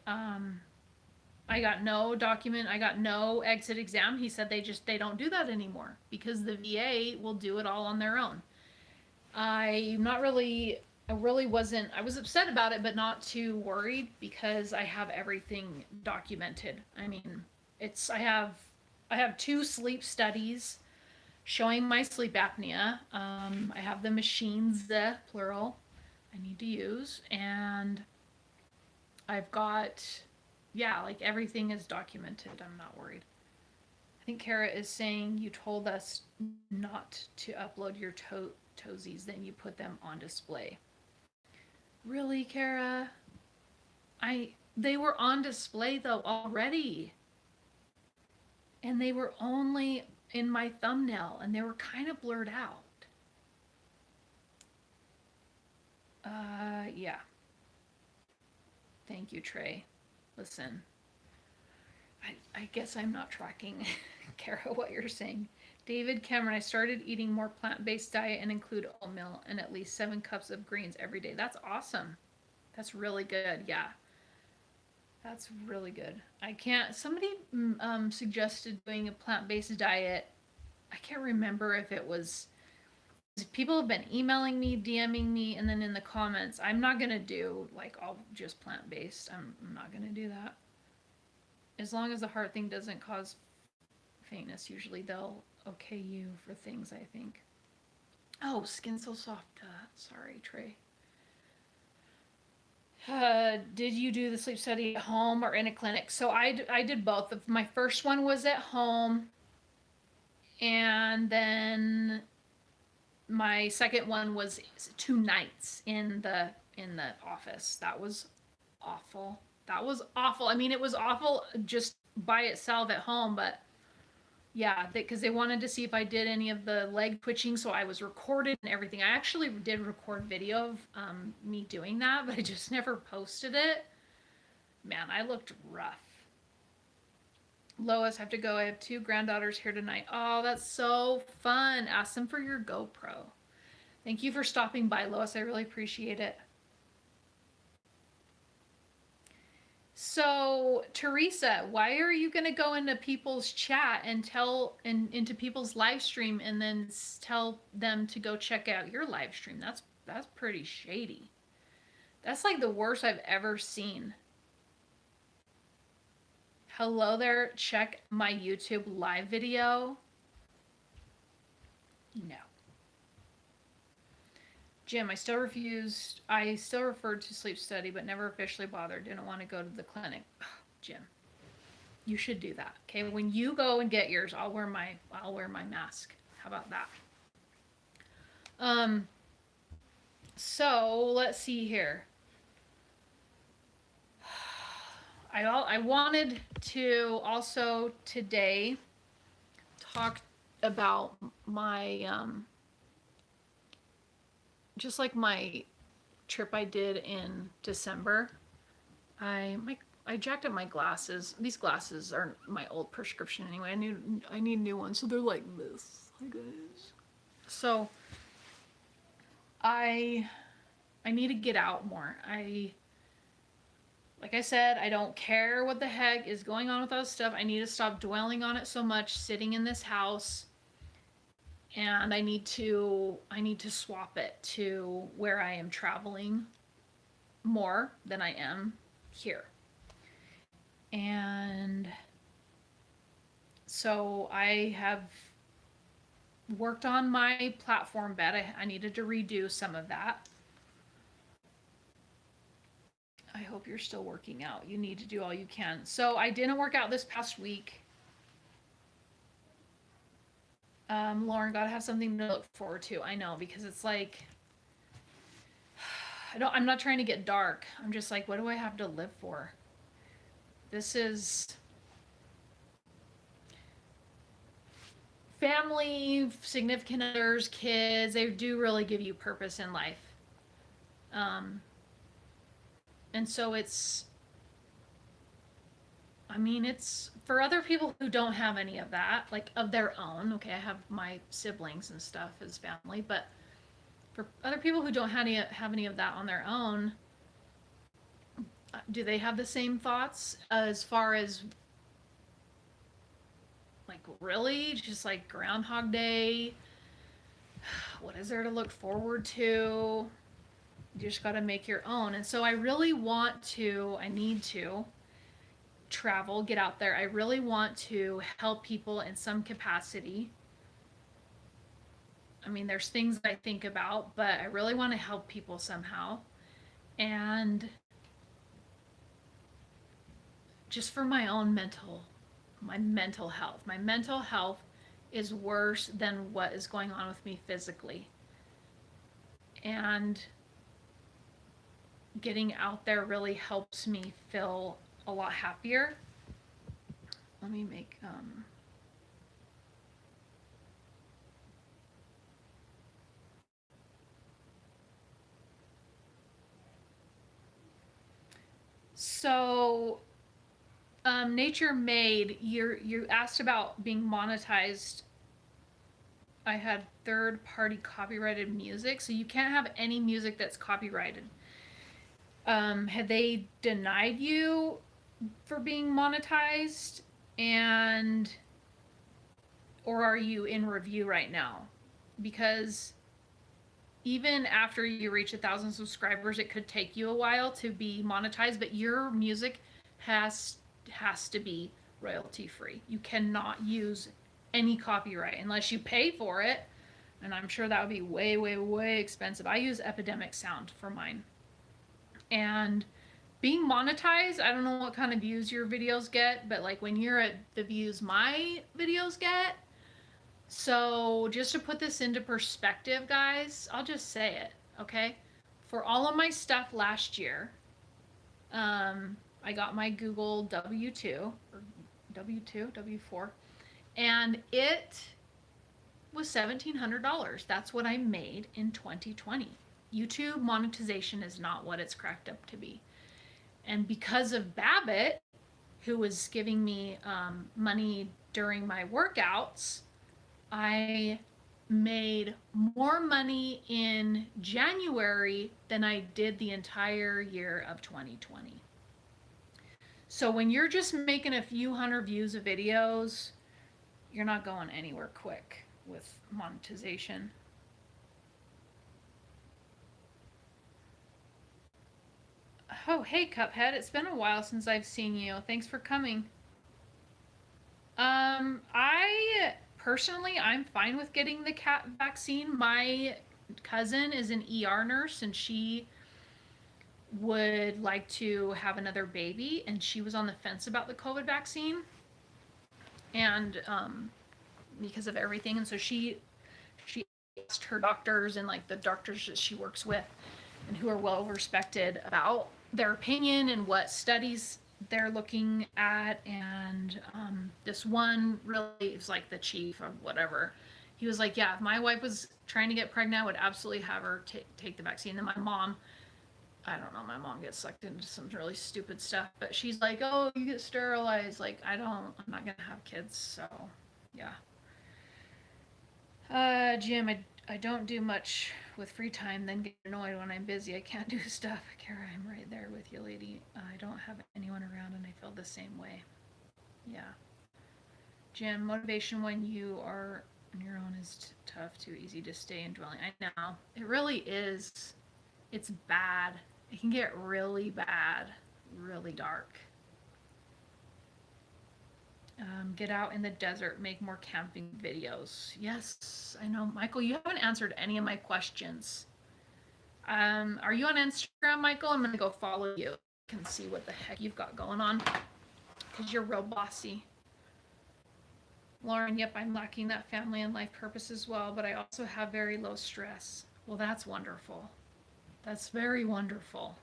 I got no document. I got no exit exam. He said they don't do that anymore because the VA will do it all on their own. I was upset about it, but not too worried because I have everything documented. I mean, I have 2 sleep studies showing my sleep apnea. I have the machines, the plural, I need to use, and I've got, yeah, like everything is documented. I'm not worried. I think Kara is saying you told us not to upload your toesies, then you put them on display. Really, Kara? They were on display though already. And they were only in my thumbnail and they were kind of blurred out. Yeah. Thank you, Trey. Listen, I guess I'm not tracking, Kara, what you're saying. David Cameron, I started eating more plant-based diet and include oatmeal and at least 7 cups of greens every day. That's awesome. That's really good. Yeah. That's really good. Somebody suggested doing a plant-based diet. I can't remember if it was, people have been emailing me, DMing me, and then in the comments, I'm not going to do like all just plant-based. I'm not going to do that. As long as the heart thing doesn't cause faintness, usually they'll okay you for things, I think. Oh, skin so soft. Sorry, Trey. Did you do the sleep study at home or in a clinic? So I did both. My first one was at home, and then my second one was 2 nights in the office. That was awful. That was awful. I mean, it was awful just by itself at home, but yeah, because they wanted to see if I did any of the leg twitching, so I was recorded and everything. I actually did record video of me doing that, but I just never posted it. Man, I looked rough. Lois, I have to go. I have 2 granddaughters here tonight. Oh, that's so fun. Ask them for your GoPro. Thank you for stopping by, Lois. I really appreciate it. So, Teresa, why are you going to go into people's chat and into people's live stream and then tell them to go check out your live stream? That's pretty shady. That's like the worst I've ever seen. Hello there, check my YouTube live video. No. Jim, I still referred to sleep study, but never officially bothered. Didn't want to go to the clinic. Jim, you should do that. Okay, when you go and get yours, I'll wear my mask. How about that? So let's see here. I wanted to also today talk about my just like my trip I did in December. I jacked up my glasses. These glasses are my old prescription anyway. I need new ones, so they're like this. Hi guys. So I I need to get out more. Like I said, I don't care what the heck is going on with all this stuff. I need to stop dwelling on it so much, sitting in this house, and I need to swap it to where I am traveling more than I am here. And so I have worked on my platform bed. I needed to redo some of that. I hope you're still working out. You need to do all you can. So I didn't work out this past week. Lauren, gotta have something to look forward to. I know, because it's like, I'm not trying to get dark. I'm just like, what do I have to live for? This is family, significant others, kids. They do really give you purpose in life. And so it's for other people who don't have any of that, like of their own. Okay, I have my siblings and stuff as family, but for other people who don't have any of that on their own, do they have the same thoughts as far as like, really, just like Groundhog Day? What is there to look forward to? You just got to make your own. And so I really I need to travel, get out there. I really want to help people in some capacity. I mean, there's things I think about, but I really want to help people somehow. And just for my mental health. My mental health is worse than what is going on with me physically. And getting out there really helps me feel a lot happier. Let me make so Nature Made, you asked about being monetized. I had third-party copyrighted music, so you can't have any music that's copyrighted. Had they denied you for being monetized, or are you in review right now? Because even after you reach 1,000 subscribers, it could take you a while to be monetized, but your music has to be royalty free. You cannot use any copyright unless you pay for it, and I'm sure that would be way, way, way expensive. I use Epidemic Sound for mine. And being monetized, I don't know what kind of views your videos get, but like when you're at the views my videos get. So just to put this into perspective, guys, I'll just say it, okay? For all of my stuff last year, I got my Google W2 or W4, and it was $1,700. That's what I made in 2020. YouTube monetization is not what it's cracked up to be. And because of Babbitt, who was giving me money during my workouts, I made more money in January than I did the entire year of 2020. So when you're just making a few hundred views of videos, you're not going anywhere quick with monetization. Oh, hey, Cuphead. It's been a while since I've seen you. Thanks for coming. I personally, I'm fine with getting the cat vaccine. My cousin is an ER nurse, and she would like to have another baby, and she was on the fence about the COVID vaccine, and because of everything. And so she asked her doctors and like the doctors that she works with and who are well respected about their opinion and what studies they're looking at, and this one really is like the chief of whatever. He was like, yeah, if my wife was trying to get pregnant, I would absolutely have her take the vaccine. And my mom, I don't know, my mom gets sucked into some really stupid stuff, but she's like, oh, you get sterilized. Like, I'm not going to have kids. So, yeah. Jim, I don't do much with free time, then get annoyed when I'm busy. I can't do stuff. Kara, I'm right there with you, lady. I don't have anyone around and I feel the same way. Yeah. Jim, motivation when you are on your own is tough, too easy to stay in dwelling. I know. It really is. It's bad. It can get really bad, really dark. Get out in the desert, make more camping videos. Yes, I know. Michael, you haven't answered any of my questions. Are you on Instagram, Michael? I'm going to go follow you. I can see what the heck you've got going on because you're real bossy. Lauren, yep, I'm lacking that family and life purpose as well, but I also have very low stress. Well, that's wonderful. That's very wonderful.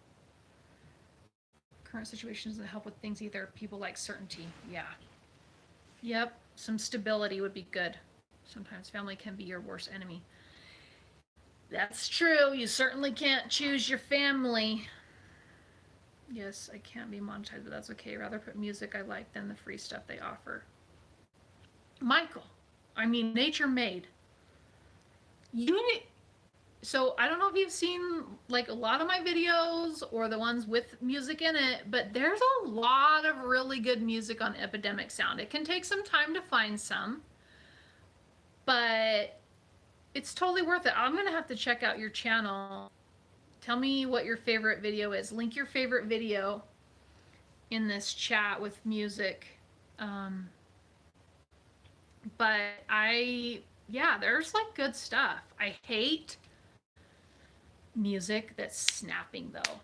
Current situation doesn't help with things either. People like certainty. Yeah. Yep, some stability would be good. Sometimes family can be your worst enemy. That's true. You certainly can't choose your family. Yes, I can't be monetized, but that's okay. Rather put music I like than the free stuff they offer. Michael, I mean, nature made. So I don't know if you've seen like a lot of my videos or the ones with music in it, but there's a lot of really good music on Epidemic Sound. It can take some time to find some, but it's totally worth it. I'm going to have to check out your channel. Tell me what your favorite video is. Link your favorite video in this chat with music. But yeah, there's like good stuff. I hate music that's snapping though.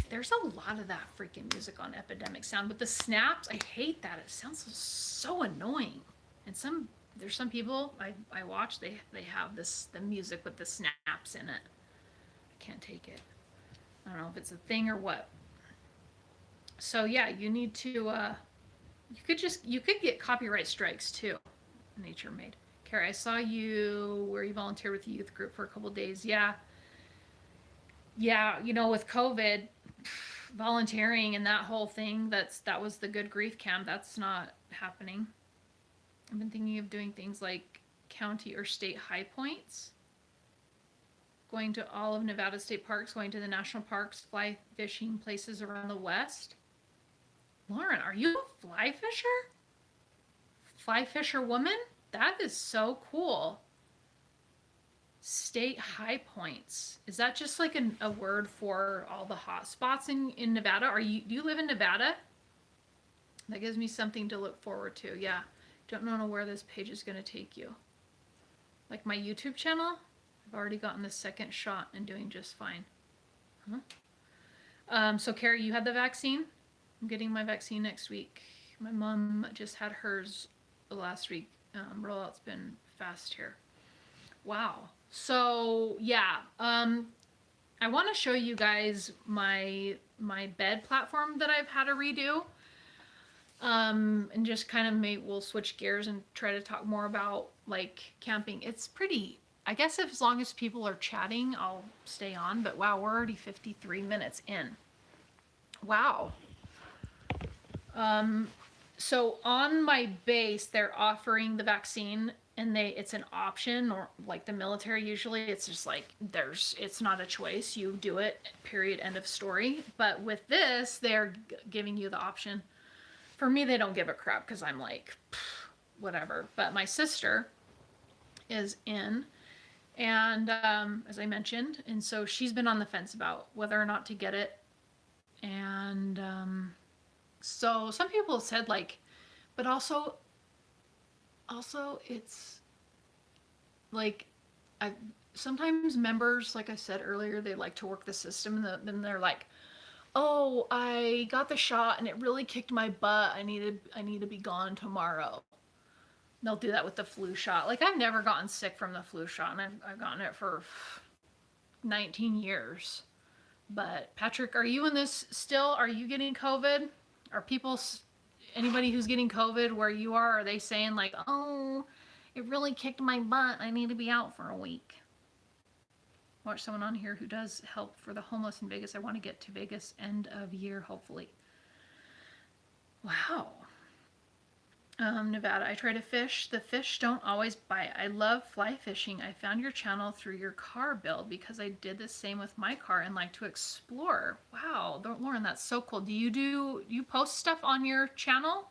There's a lot of that freaking music on Epidemic Sound, but the snaps, I hate that. It sounds so annoying. And there's some people I watch, they have the music with the snaps in it. I can't take it. I don't know if it's a thing or what. So yeah, you need to you could get copyright strikes too. Nature made. Kara, I saw you where you volunteered with the youth group for a couple days. Yeah, with COVID, volunteering and that whole thing, that was the Good Grief Camp. That's not happening. I've been thinking of doing things like county or state high points, going to all of Nevada state parks, going to the national parks, fly fishing places around the West. Lauren, are you a fly fisher? Fly fisher woman? That is so cool. State high points. Is that just like a word for all the hot spots in Nevada? Do you live in Nevada? That gives me something to look forward to. Yeah. Don't know where this page is going to take you. Like my YouTube channel? I've already gotten the second shot and doing just fine. Huh? So Carrie, you had the vaccine? I'm getting my vaccine next week. My mom just had hers last week. Rollout's been fast here. Wow. So yeah, I want to show you guys my bed platform that I've had to redo. And just kind of we'll switch gears and try to talk more about like camping. It's pretty, I guess if as long as people are chatting, I'll stay on, but wow, we're already 53 minutes in. Wow. So on my base, they're offering the vaccine and it's an option, or like the military usually it's just like it's not a choice, you do it, period, end of story. But with this, they're giving you the option. For me, they don't give a crap because I'm like, whatever. But my sister is in, and as I mentioned, and so she's been on the fence about whether or not to get it. And so some people said like, but also it's like, sometimes members, like I said earlier, they like to work the system, and then they're like, oh, I got the shot and it really kicked my butt. I need to be gone tomorrow. They'll do that with the flu shot. Like, I've never gotten sick from the flu shot, and I've gotten it for 19 years. But Patrick, are you in this still? Are you getting COVID? Are people, anybody who's getting COVID where you are they saying like, oh, it really kicked my butt, I need to be out for a week? Watch someone on here who does help for the homeless in Vegas. I want to get to Vegas end of year, hopefully. Wow. Nevada, I try to fish. The fish don't always bite. I love fly fishing. I found your channel through your car build because I did the same with my car and like to explore. Wow, Lauren, that's so cool. Do you post stuff on your channel?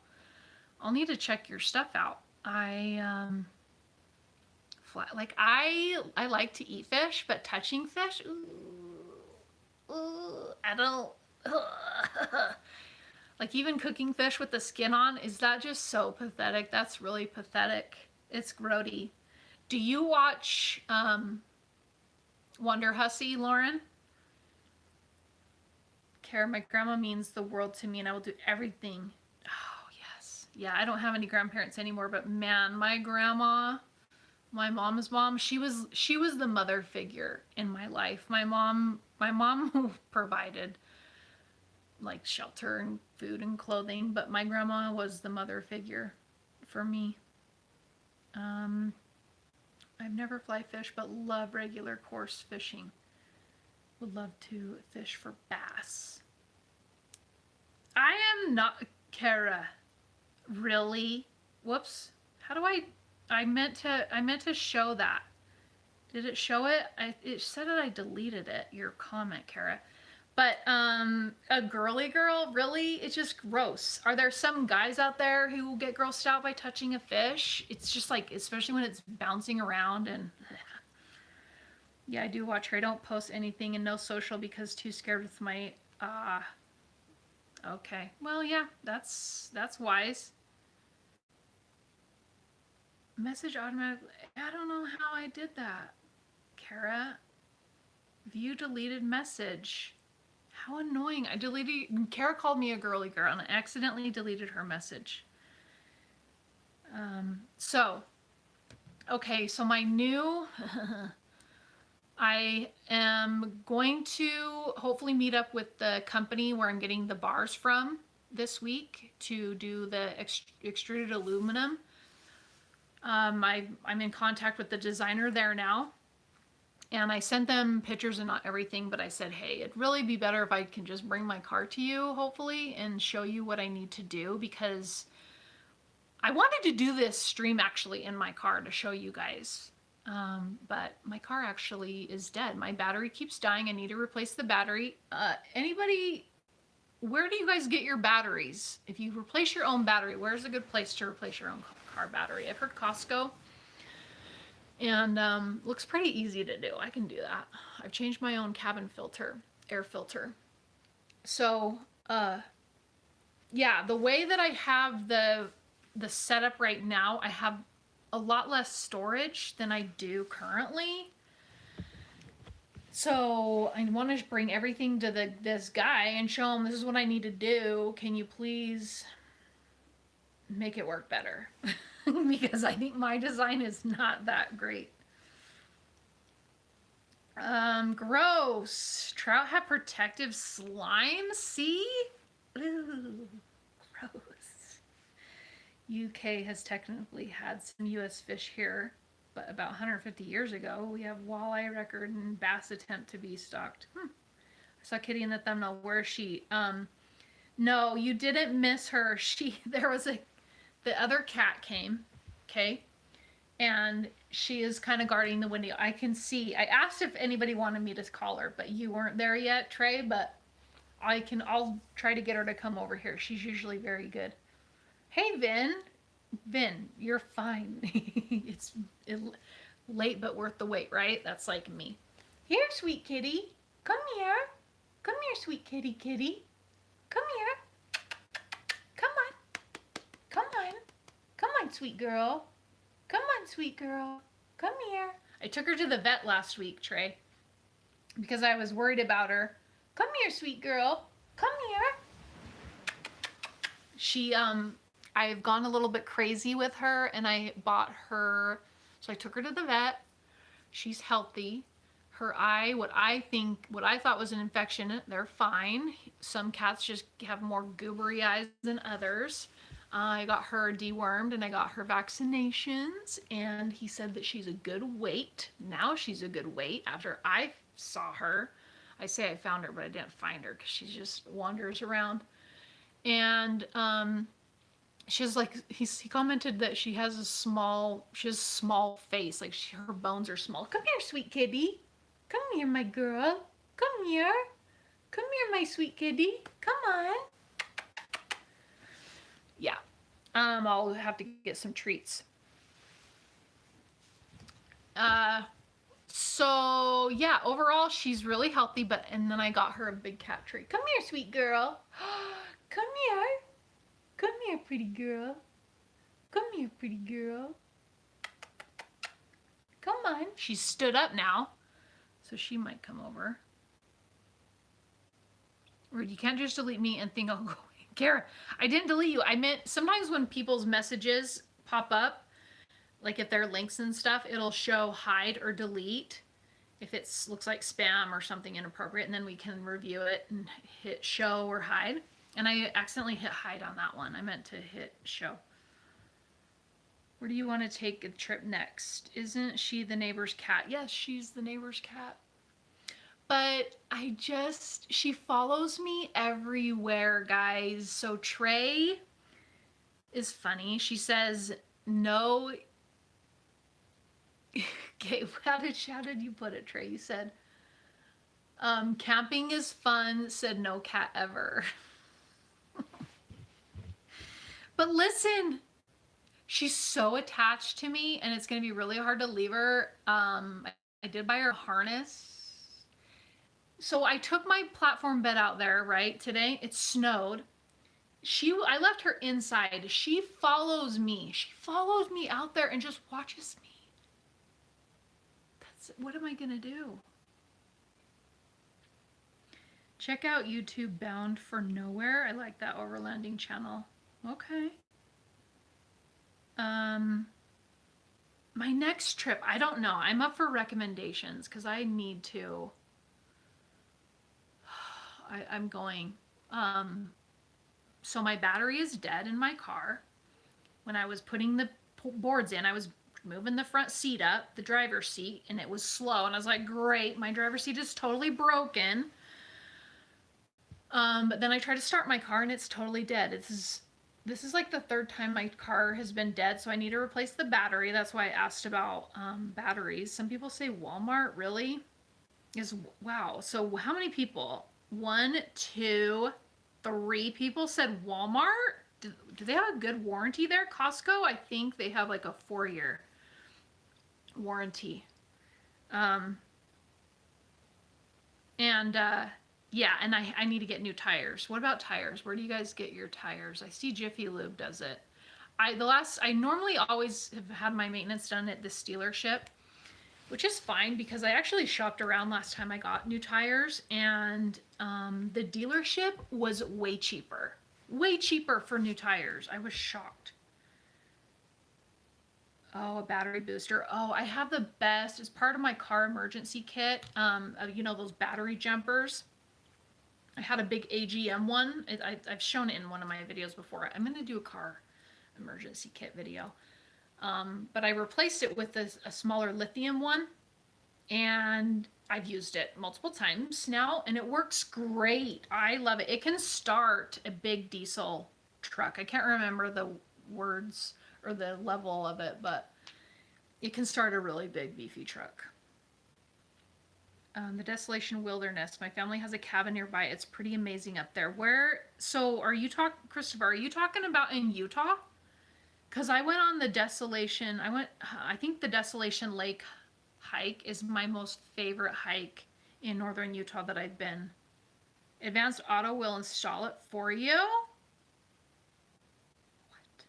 I'll need to check your stuff out. I like to eat fish, but touching fish, I don't. Like even cooking fish with the skin on, is that just so pathetic? That's really pathetic. It's grody. Do you watch Wonder Hussy, Lauren? Kara, my grandma means the world to me and I will do everything. Oh, yes. Yeah, I don't have any grandparents anymore, but man, my grandma, my mom's mom, she was the mother figure in my life. My mom provided like shelter and food and clothing, but my grandma was the mother figure for me. I've never fly fished, but love regular course fishing. Would love to fish for bass. I am not, Kara. Really? Whoops. How do I meant to show that. Did it show it? It said that I deleted it, your comment, Kara. But a girly girl, really? It's just gross. Are there some guys out there who get grossed out by touching a fish? It's just like, especially when it's bouncing around and... Yeah, I do watch her. I don't post anything and no social because too scared with my... Okay. Well, yeah, that's wise. Message automatically... I don't know how I did that. Kara, view deleted message. How annoying. I deleted... Kara called me a girly girl and I accidentally deleted her message. Okay, so my new... I am going to hopefully meet up with the company where I'm getting the bars from this week to do the extruded aluminum. I'm in contact with the designer there now. And I sent them pictures and not everything, but I said, hey, it'd really be better if I can just bring my car to you, hopefully, and show you what I need to do, because I wanted to do this stream actually in my car to show you guys. But my car actually is dead. My battery keeps dying. I need to replace the battery. Anybody, where do you guys get your batteries? If you replace your own battery, where's a good place to replace your own car battery? I've heard Costco. And looks pretty easy to do. I can do that. I've changed my own cabin filter, air filter. So, yeah, the way that I have the setup right now, I have a lot less storage than I do currently. So I want to bring everything to this guy and show him this is what I need to do. Can you please make it work better? Because I think my design is not that great. Gross. Trout have protective slime. See? Ooh, gross. UK has technically had some US fish here, but about 150 years ago, we have walleye record and bass attempt to be stocked. I saw Kitty in the thumbnail. Where is she? No, you didn't miss her. The other cat came, okay? And she is kind of guarding the window. I can see. I asked if anybody wanted me to call her, but you weren't there yet, Trey, but I'll try to get her to come over here. She's usually very good. Hey, Vin. Vin, you're fine. It's late but worth the wait, right? That's like me. Here, sweet kitty. Come here. Come here, sweet kitty. Come here. Come on. Come on. Come on, sweet girl. Come on, sweet girl. Come here. I took her to the vet last week, Trey, because I was worried about her. Come here, sweet girl. Come here. I've gone a little bit crazy with her, and I bought her, so I took her to the vet. She's healthy. her eye, what I thought was an infection, they're fine. Some cats just have more goobery eyes than others. I got her dewormed and I got her vaccinations, and he said that she's a good weight. Now she's a good weight after I saw her. I say I found her, but I didn't find her because she just wanders around. And she's like, he commented that she has a small face, like her bones are small. Come here, sweet kitty. Come here, my girl. Come here. Come here, my sweet kitty. Come on. Yeah. I'll have to get some treats. So yeah, overall she's really healthy, and then I got her a big cat treat. Come here, sweet girl. Come here. Come here, pretty girl. Come here, pretty girl. Come on. She's stood up now, so she might come over. Or you can't just delete me and think I'll go away. Kara, I didn't delete you. I meant sometimes when people's messages pop up, like if they're links and stuff, it'll show hide or delete if it looks like spam or something inappropriate, and then we can review it and hit show or hide. And I accidentally hit hide on that one. I meant to hit show. Where do you want to take a trip next? Isn't she the neighbor's cat? Yes, she's the neighbor's cat. But she follows me everywhere, guys. So Trey is funny. She says, no. Okay, how did you put it, Trey? You said, camping is fun, said no cat ever. But listen, she's so attached to me, and it's going to be really hard to leave her. I did buy her a harness. So I took my platform bed out there, right, today. It snowed. I left her inside. She follows me. She follows me out there and just watches me. What am I going to do? Check out YouTube Bound for Nowhere. I like that overlanding channel. Okay. My next trip, I don't know. I'm up for recommendations because I need to. I'm going. So my battery is dead in my car. When I was putting the boards in, I was moving the front seat up, the driver's seat, and it was slow. And I was like, great, my driver's seat is totally broken. But then I tried to start my car and it's totally dead. This is like the third time my car has been dead, so I need to replace the battery. That's why I asked about batteries. Some people say Walmart, really? Wow. So how many people? 1, 2, 3 people said Walmart? Do they have a good warranty there? Costco, I think they have like a 4-year warranty. Yeah, and I need to get new tires. What about tires? Where do you guys get your tires? I see Jiffy Lube does it. I normally always have had my maintenance done at this dealership, which is fine because I actually shopped around last time I got new tires, and the dealership was way cheaper for new tires. I was shocked. Oh, a battery booster. Oh, I have the best. It's part of my car emergency kit. You know, those battery jumpers. I had a big AGM one. I've shown it in one of my videos before. I'm going to do a car emergency kit video. But I replaced it with a smaller lithium one, and I've used it multiple times now, and it works great. I love it. It can start a big diesel truck. I can't remember the words or the level of it, but it can start a really big beefy truck. The Desolation Wilderness. My family has a cabin nearby. It's pretty amazing up there. So are you talking, Christopher, are you talking about in Utah? Because I went on the Desolation, I think the Desolation Lake hike is my most favorite hike in northern Utah that I've been. Advanced Auto will install it for you? What?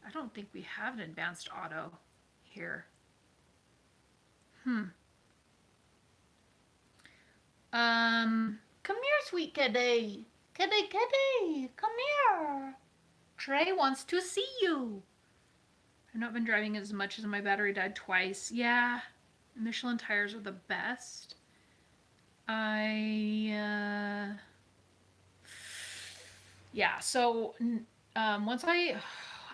I don't think we have an Advanced Auto here. Come here, sweet kitty. Kitty, come here. Trey wants to see you. I've not been driving as much as my battery died twice. Yeah. Michelin tires are the best. Yeah, so I'm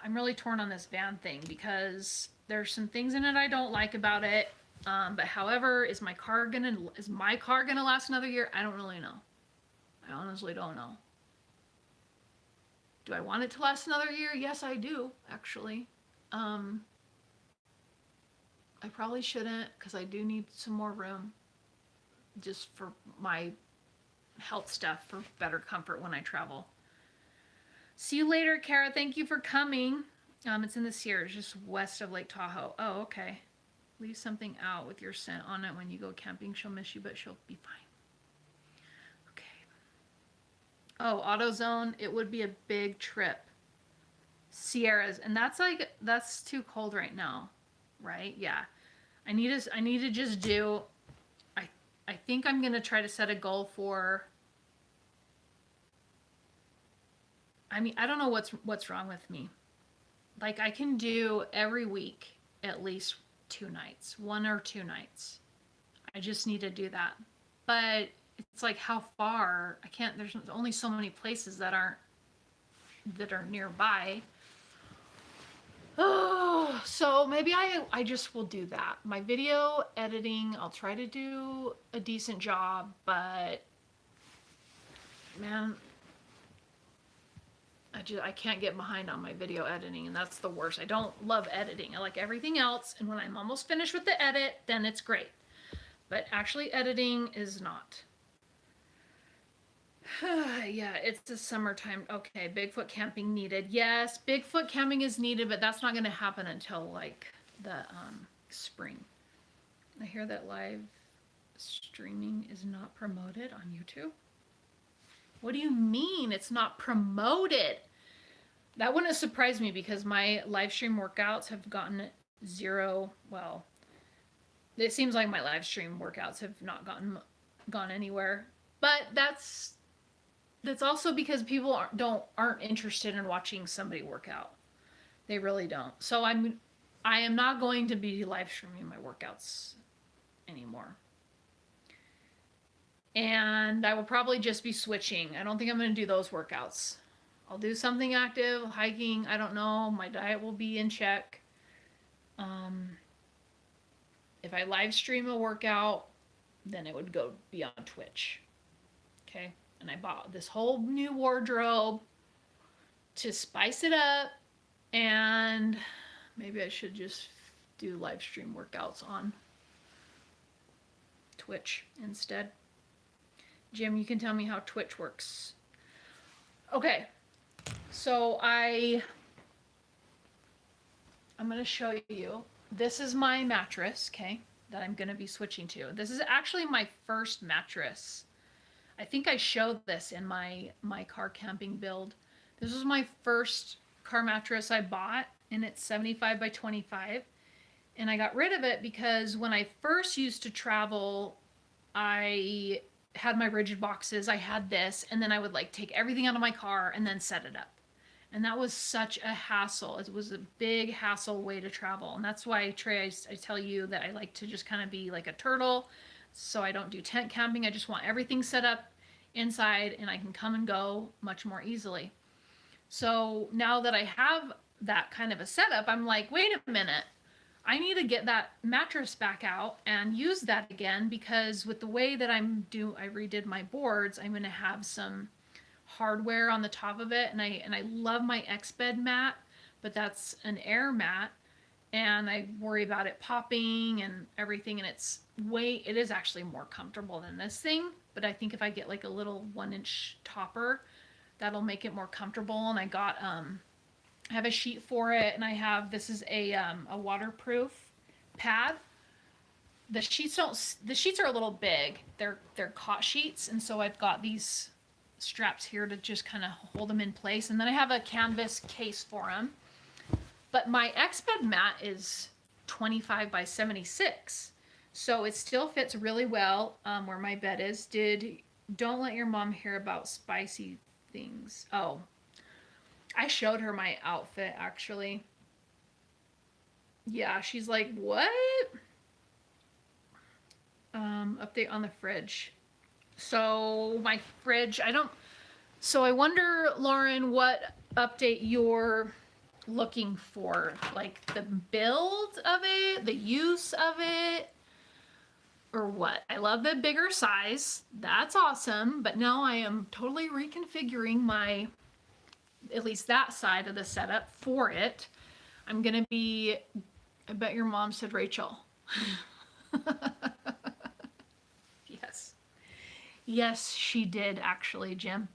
really torn on this van thing because there's some things in it I don't like about it. But however, is my car gonna last another year? I don't really know. I honestly don't know. Do I want it to last another year? Yes, I do, actually. Um, I probably shouldn't because I do need some more room just for my health stuff for better comfort when I travel. See you later, Kara. Thank you for coming. It's in the Sierras, just west of Lake Tahoe. Oh, okay. Leave something out with your scent on it when you go camping. She'll miss you, but she'll be fine. Okay. Oh, AutoZone. It would be a big trip. Sierras, and that's too cold right now, right? Yeah. I need to just do. I think I'm gonna try to set a goal for. I mean, I don't know what's wrong with me. Like I can do every week at least 2 nights, 1 or 2 nights. I just need to do that. But it's like how far? I can't. There's only so many places that are nearby. Oh, so maybe I just will do that. My video editing, I'll try to do a decent job, but man, I can't get behind on my video editing, and that's the worst. I don't love editing. I like everything else, and when I'm almost finished with the edit, then it's great. But actually editing is not. Yeah, it's the summertime. Okay, Bigfoot camping needed. Yes, Bigfoot camping is needed, but that's not going to happen until like the spring. I hear that live streaming is not promoted on YouTube. What do you mean it's not promoted? That wouldn't surprise me because my live stream workouts have gotten 0. Well, it seems like my live stream workouts have not gone anywhere. But that's also because people aren't interested in watching somebody work out. They really don't. So I am not going to be live streaming my workouts anymore. And I will probably just be switching. I don't think I'm going to do those workouts. I'll do something active, hiking, I don't know. My diet will be in check. If I live stream a workout, then it would go be on Twitch. Okay? And I bought this whole new wardrobe to spice it up, and maybe I should just do live stream workouts on Twitch instead. Jim, you can tell me how Twitch works. Okay, so I'm going to show you. This is my mattress, okay, that I'm going to be switching to. This is actually my first mattress. I think I showed this in my car camping build. This was my first car mattress I bought, and it's 75 by 25. And I got rid of it because when I first used to travel, I had my rigid boxes. I had this, and then I would like take everything out of my car and then set it up. And that was such a hassle. It was a big hassle way to travel. And that's why, Trey, I tell you that I like to just kind of be like a turtle. So I don't do tent camping. I just want everything set up inside and I can come and go much more easily. So now that I have that kind of a setup, I'm like, wait a minute. I need to get that mattress back out and use that again, because with the way that I redid my boards, I'm going to have some hardware on the top of it, and I love my X-Bed mat, but that's an air mat, and I worry about it popping and everything, and it is actually more comfortable than this thing, but I think if I get like a little 1-inch topper, that'll make it more comfortable. And I got I have a sheet for it, and this is a waterproof pad. The sheets are a little big. They're cot sheets, and so I've got these straps here to just kind of hold them in place, and then I have a canvas case for them. But my X-Bed mat is 25 by 76, so it still fits really well where my bed is. Don't let your mom hear about spicy things. Oh, I showed her my outfit actually. Yeah, she's like, what? update on the fridge. So my fridge, so I wonder, Lauren, what update you're looking for? Like the build of it, the use of it, or what? I love the bigger size. That's awesome. But now I am totally reconfiguring at least that side of the setup for it. I'm going to be, I bet your mom said Rachel. Yes. Yes, she did actually, Jim.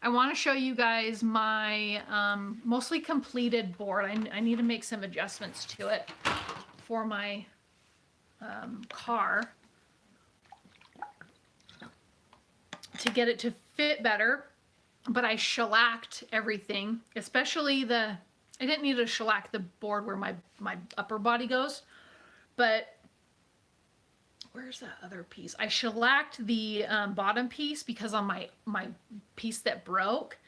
I want to show you guys my mostly completed board. I need to make some adjustments to it for my car to get it to fit better, but I shellacked everything, especially I didn't need to shellac the board where my upper body goes, but where's that other piece? I shellacked the bottom piece because on my piece that broke,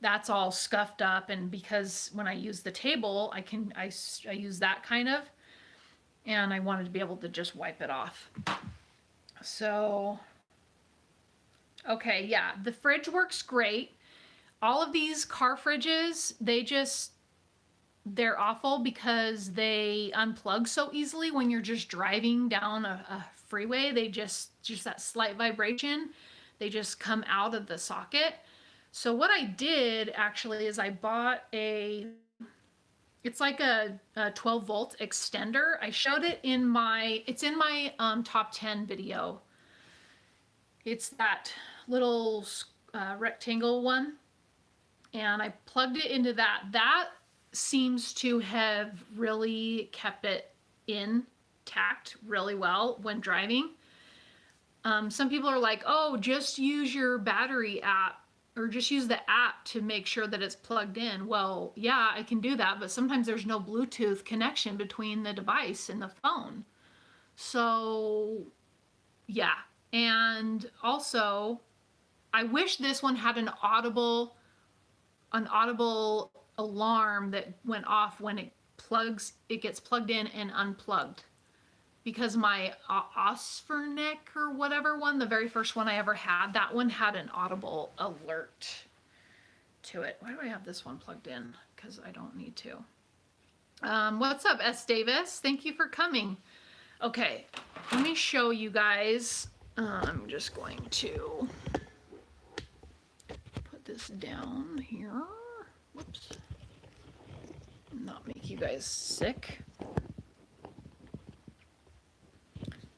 that's all scuffed up, and because when I use the table, I use that kind of, and I wanted to be able to just wipe it off. So, okay, yeah, the fridge works great. All of these car fridges, they're awful because they unplug so easily when you're just driving down a freeway. They just that slight vibration, they just come out of the socket. So what I did actually is I bought it's like a 12 volt extender. I showed it it's in my top 10 video. It's that little rectangle one, and I plugged it into that. That seems to have really kept it intact really well when driving. Some people are like, oh, just use your battery app or just use the app to make sure that it's plugged in. Well, yeah, I can do that, but sometimes there's no Bluetooth connection between the device and the phone. So yeah, and also I wish this one had an audible alarm that went off when it gets plugged in and unplugged, because my Osfernic or whatever one, the very first one I ever had, that one had an audible alert to it. Why do I have this one plugged in? Because I don't need to. What's up, S. Davis? Thank you for coming. Okay, let me show you guys. I'm just going to put this down here. Whoops. Not make you guys sick.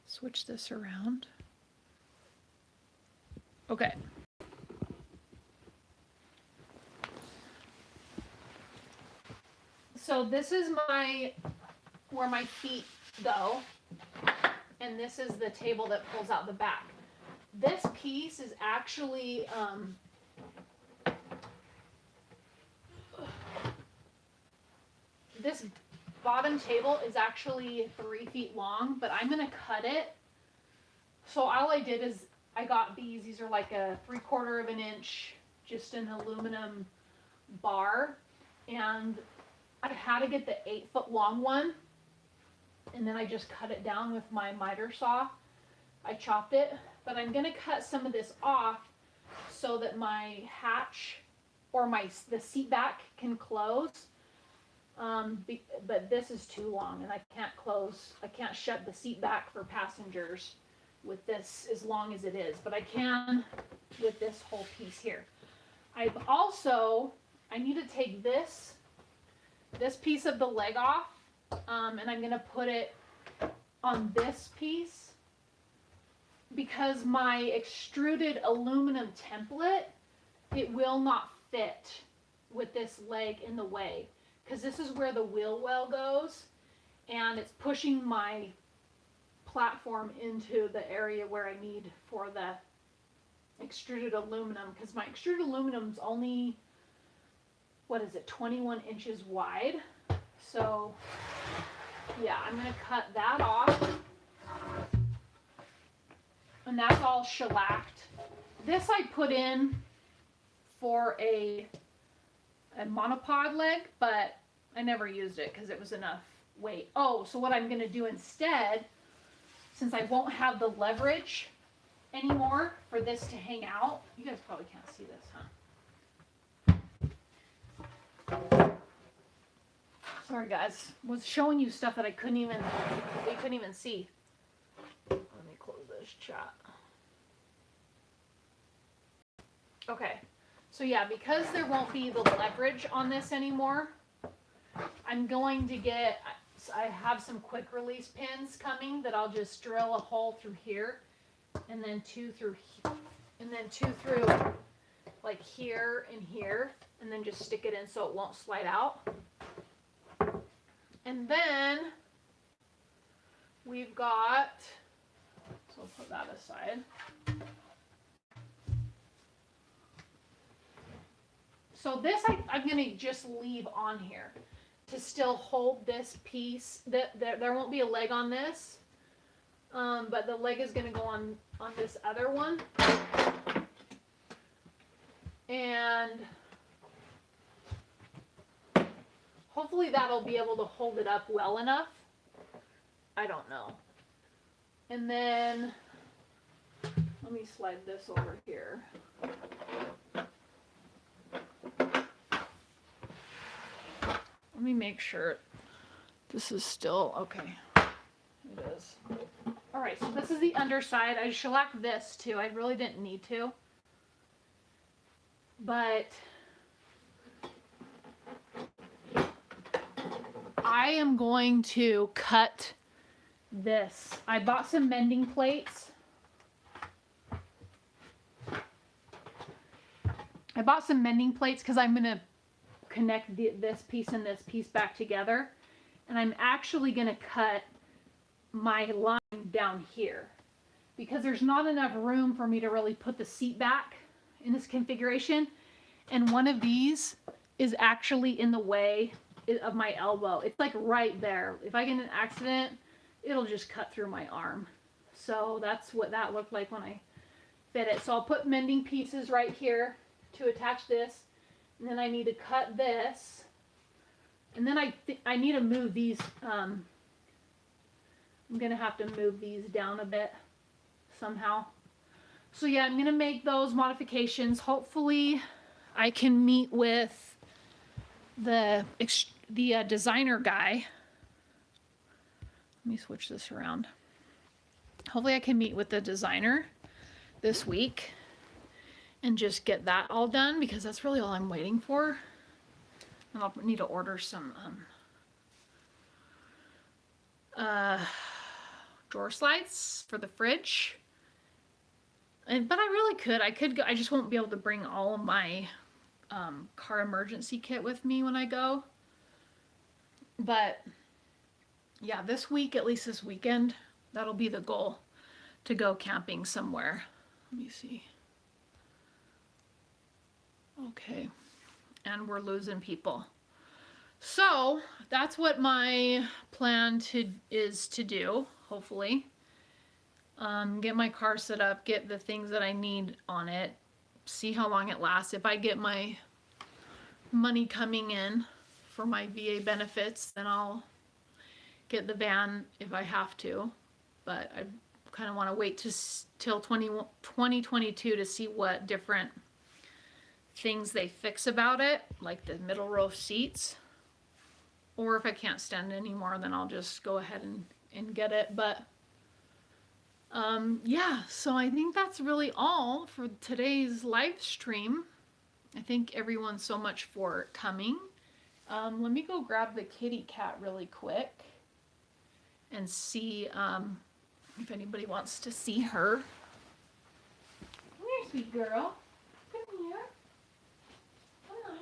Switch this around. Okay. So this is where my feet go, and this is the table that pulls out the back. This piece is actually this bottom table is actually 3 feet long, but I'm gonna cut it. So all I did is I got these are like a 3/4 of an inch, just an aluminum bar, and I had to get the 8-foot long one, and then I just cut it down with my miter saw. I chopped it, but I'm gonna cut some of this off so that my hatch or the seat back can close. But this is too long, and I can't shut the seat back for passengers with this as long as it is, but I can with this whole piece here. I need to take this piece of the leg off, and I'm gonna put it on this piece, because my extruded aluminum template, it will not fit with this leg in the way, because this is where the wheel well goes, and it's pushing my platform into the area where I need for the extruded aluminum, because my extruded aluminum's only, 21 inches wide. So yeah, I'm gonna cut that off, and that's all shellacked. This I put in for a monopod leg, but I never used it because it was enough weight. Oh, so what I'm gonna do instead, since I won't have the leverage anymore for this to hang out. You guys probably can't see this, huh? Sorry guys, was showing you stuff that we couldn't even see. Let me close this chat. Okay, so yeah, because there won't be the leverage on this anymore, I'm going to get, I have some quick release pins coming that I'll just drill a hole through here, and then two through like here and here, and then just stick it in so it won't slide out. And then we've got, so I'll put that aside. So this I'm going to just leave on here to still hold this piece. There won't be a leg on this, but the leg is going to go on this other one. And hopefully that'll be able to hold it up well enough. I don't know. And then let me slide this over here. Let me make sure this is still okay. It is. All right, so this is the underside. I shellacked this too. I really didn't need to. But I am going to cut this. I bought some mending plates. Because I'm going to connect this piece and this piece back together. And I'm actually going to cut my line down here because there's not enough room for me to really put the seat back in this configuration. And one of these is actually in the way of my elbow. It's like right there. If I get in an accident, it'll just cut through my arm. So that's what that looked like when I fit it. So I'll put mending pieces right here to attach this. And then I need to cut this. And then I need to move these. I'm going to have to move these down a bit somehow. So yeah, I'm going to make those modifications. Hopefully I can meet with the designer guy. Let me switch this around. Hopefully I can meet with the designer this week and just get that all done because that's really all I'm waiting for. And I'll need to order some drawer slides for the fridge. But I really could. I could go. I just won't be able to bring all of my car emergency kit with me when I go. But yeah, this week, at least this weekend, that'll be the goal, to go camping somewhere. Let me see. Okay, and we're losing people. So that's what my plan is to do, hopefully. Get my car set up, get the things that I need on it, see how long it lasts. If I get my money coming in for my VA benefits, then I'll get the van if I have to. But I kind of want to wait till 2022 to see what different things they fix about it, like the middle row seats. Or if I can't stand it anymore, then I'll just go ahead and get it. But yeah, so I think that's really all for today's live stream. I thank everyone so much for coming. Let me go grab the kitty cat really quick and see if anybody wants to see her. Come here, sweet girl. Come here. Come on.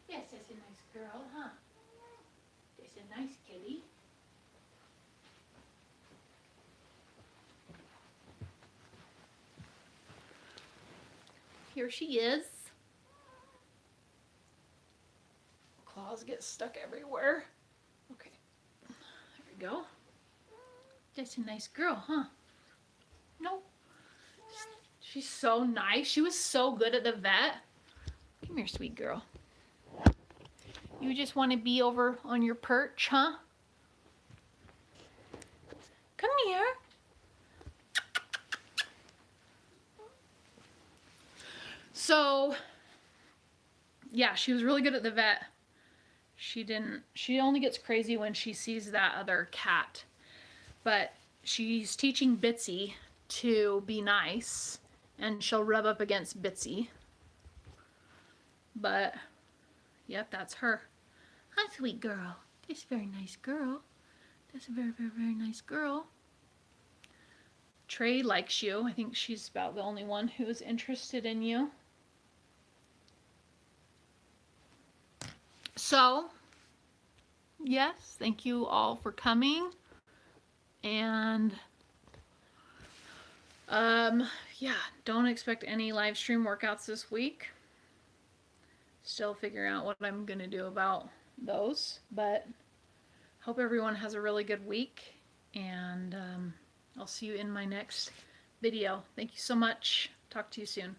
Yes, that's a nice girl, huh? That's a nice kitty. Here she is. Claws get stuck everywhere. Okay, there we go. That's a nice girl, huh? No. She's so nice. She was so good at the vet. Come here, sweet girl. You just want to be over on your perch, huh? Come here. So, yeah, she was really good at the vet. She only gets crazy when she sees that other cat. But she's teaching Bitsy to be nice, and she'll rub up against Bitsy. But, yep, that's her. Hi, sweet girl. This very nice girl. That's a very, very, very nice girl. Trey likes you. I think she's about the only one who's interested in you. So, yes, thank you all for coming. And, yeah, don't expect any live stream workouts this week. Still figuring out what I'm going to do about those. But hope everyone has a really good week. And I'll see you in my next video. Thank you so much. Talk to you soon.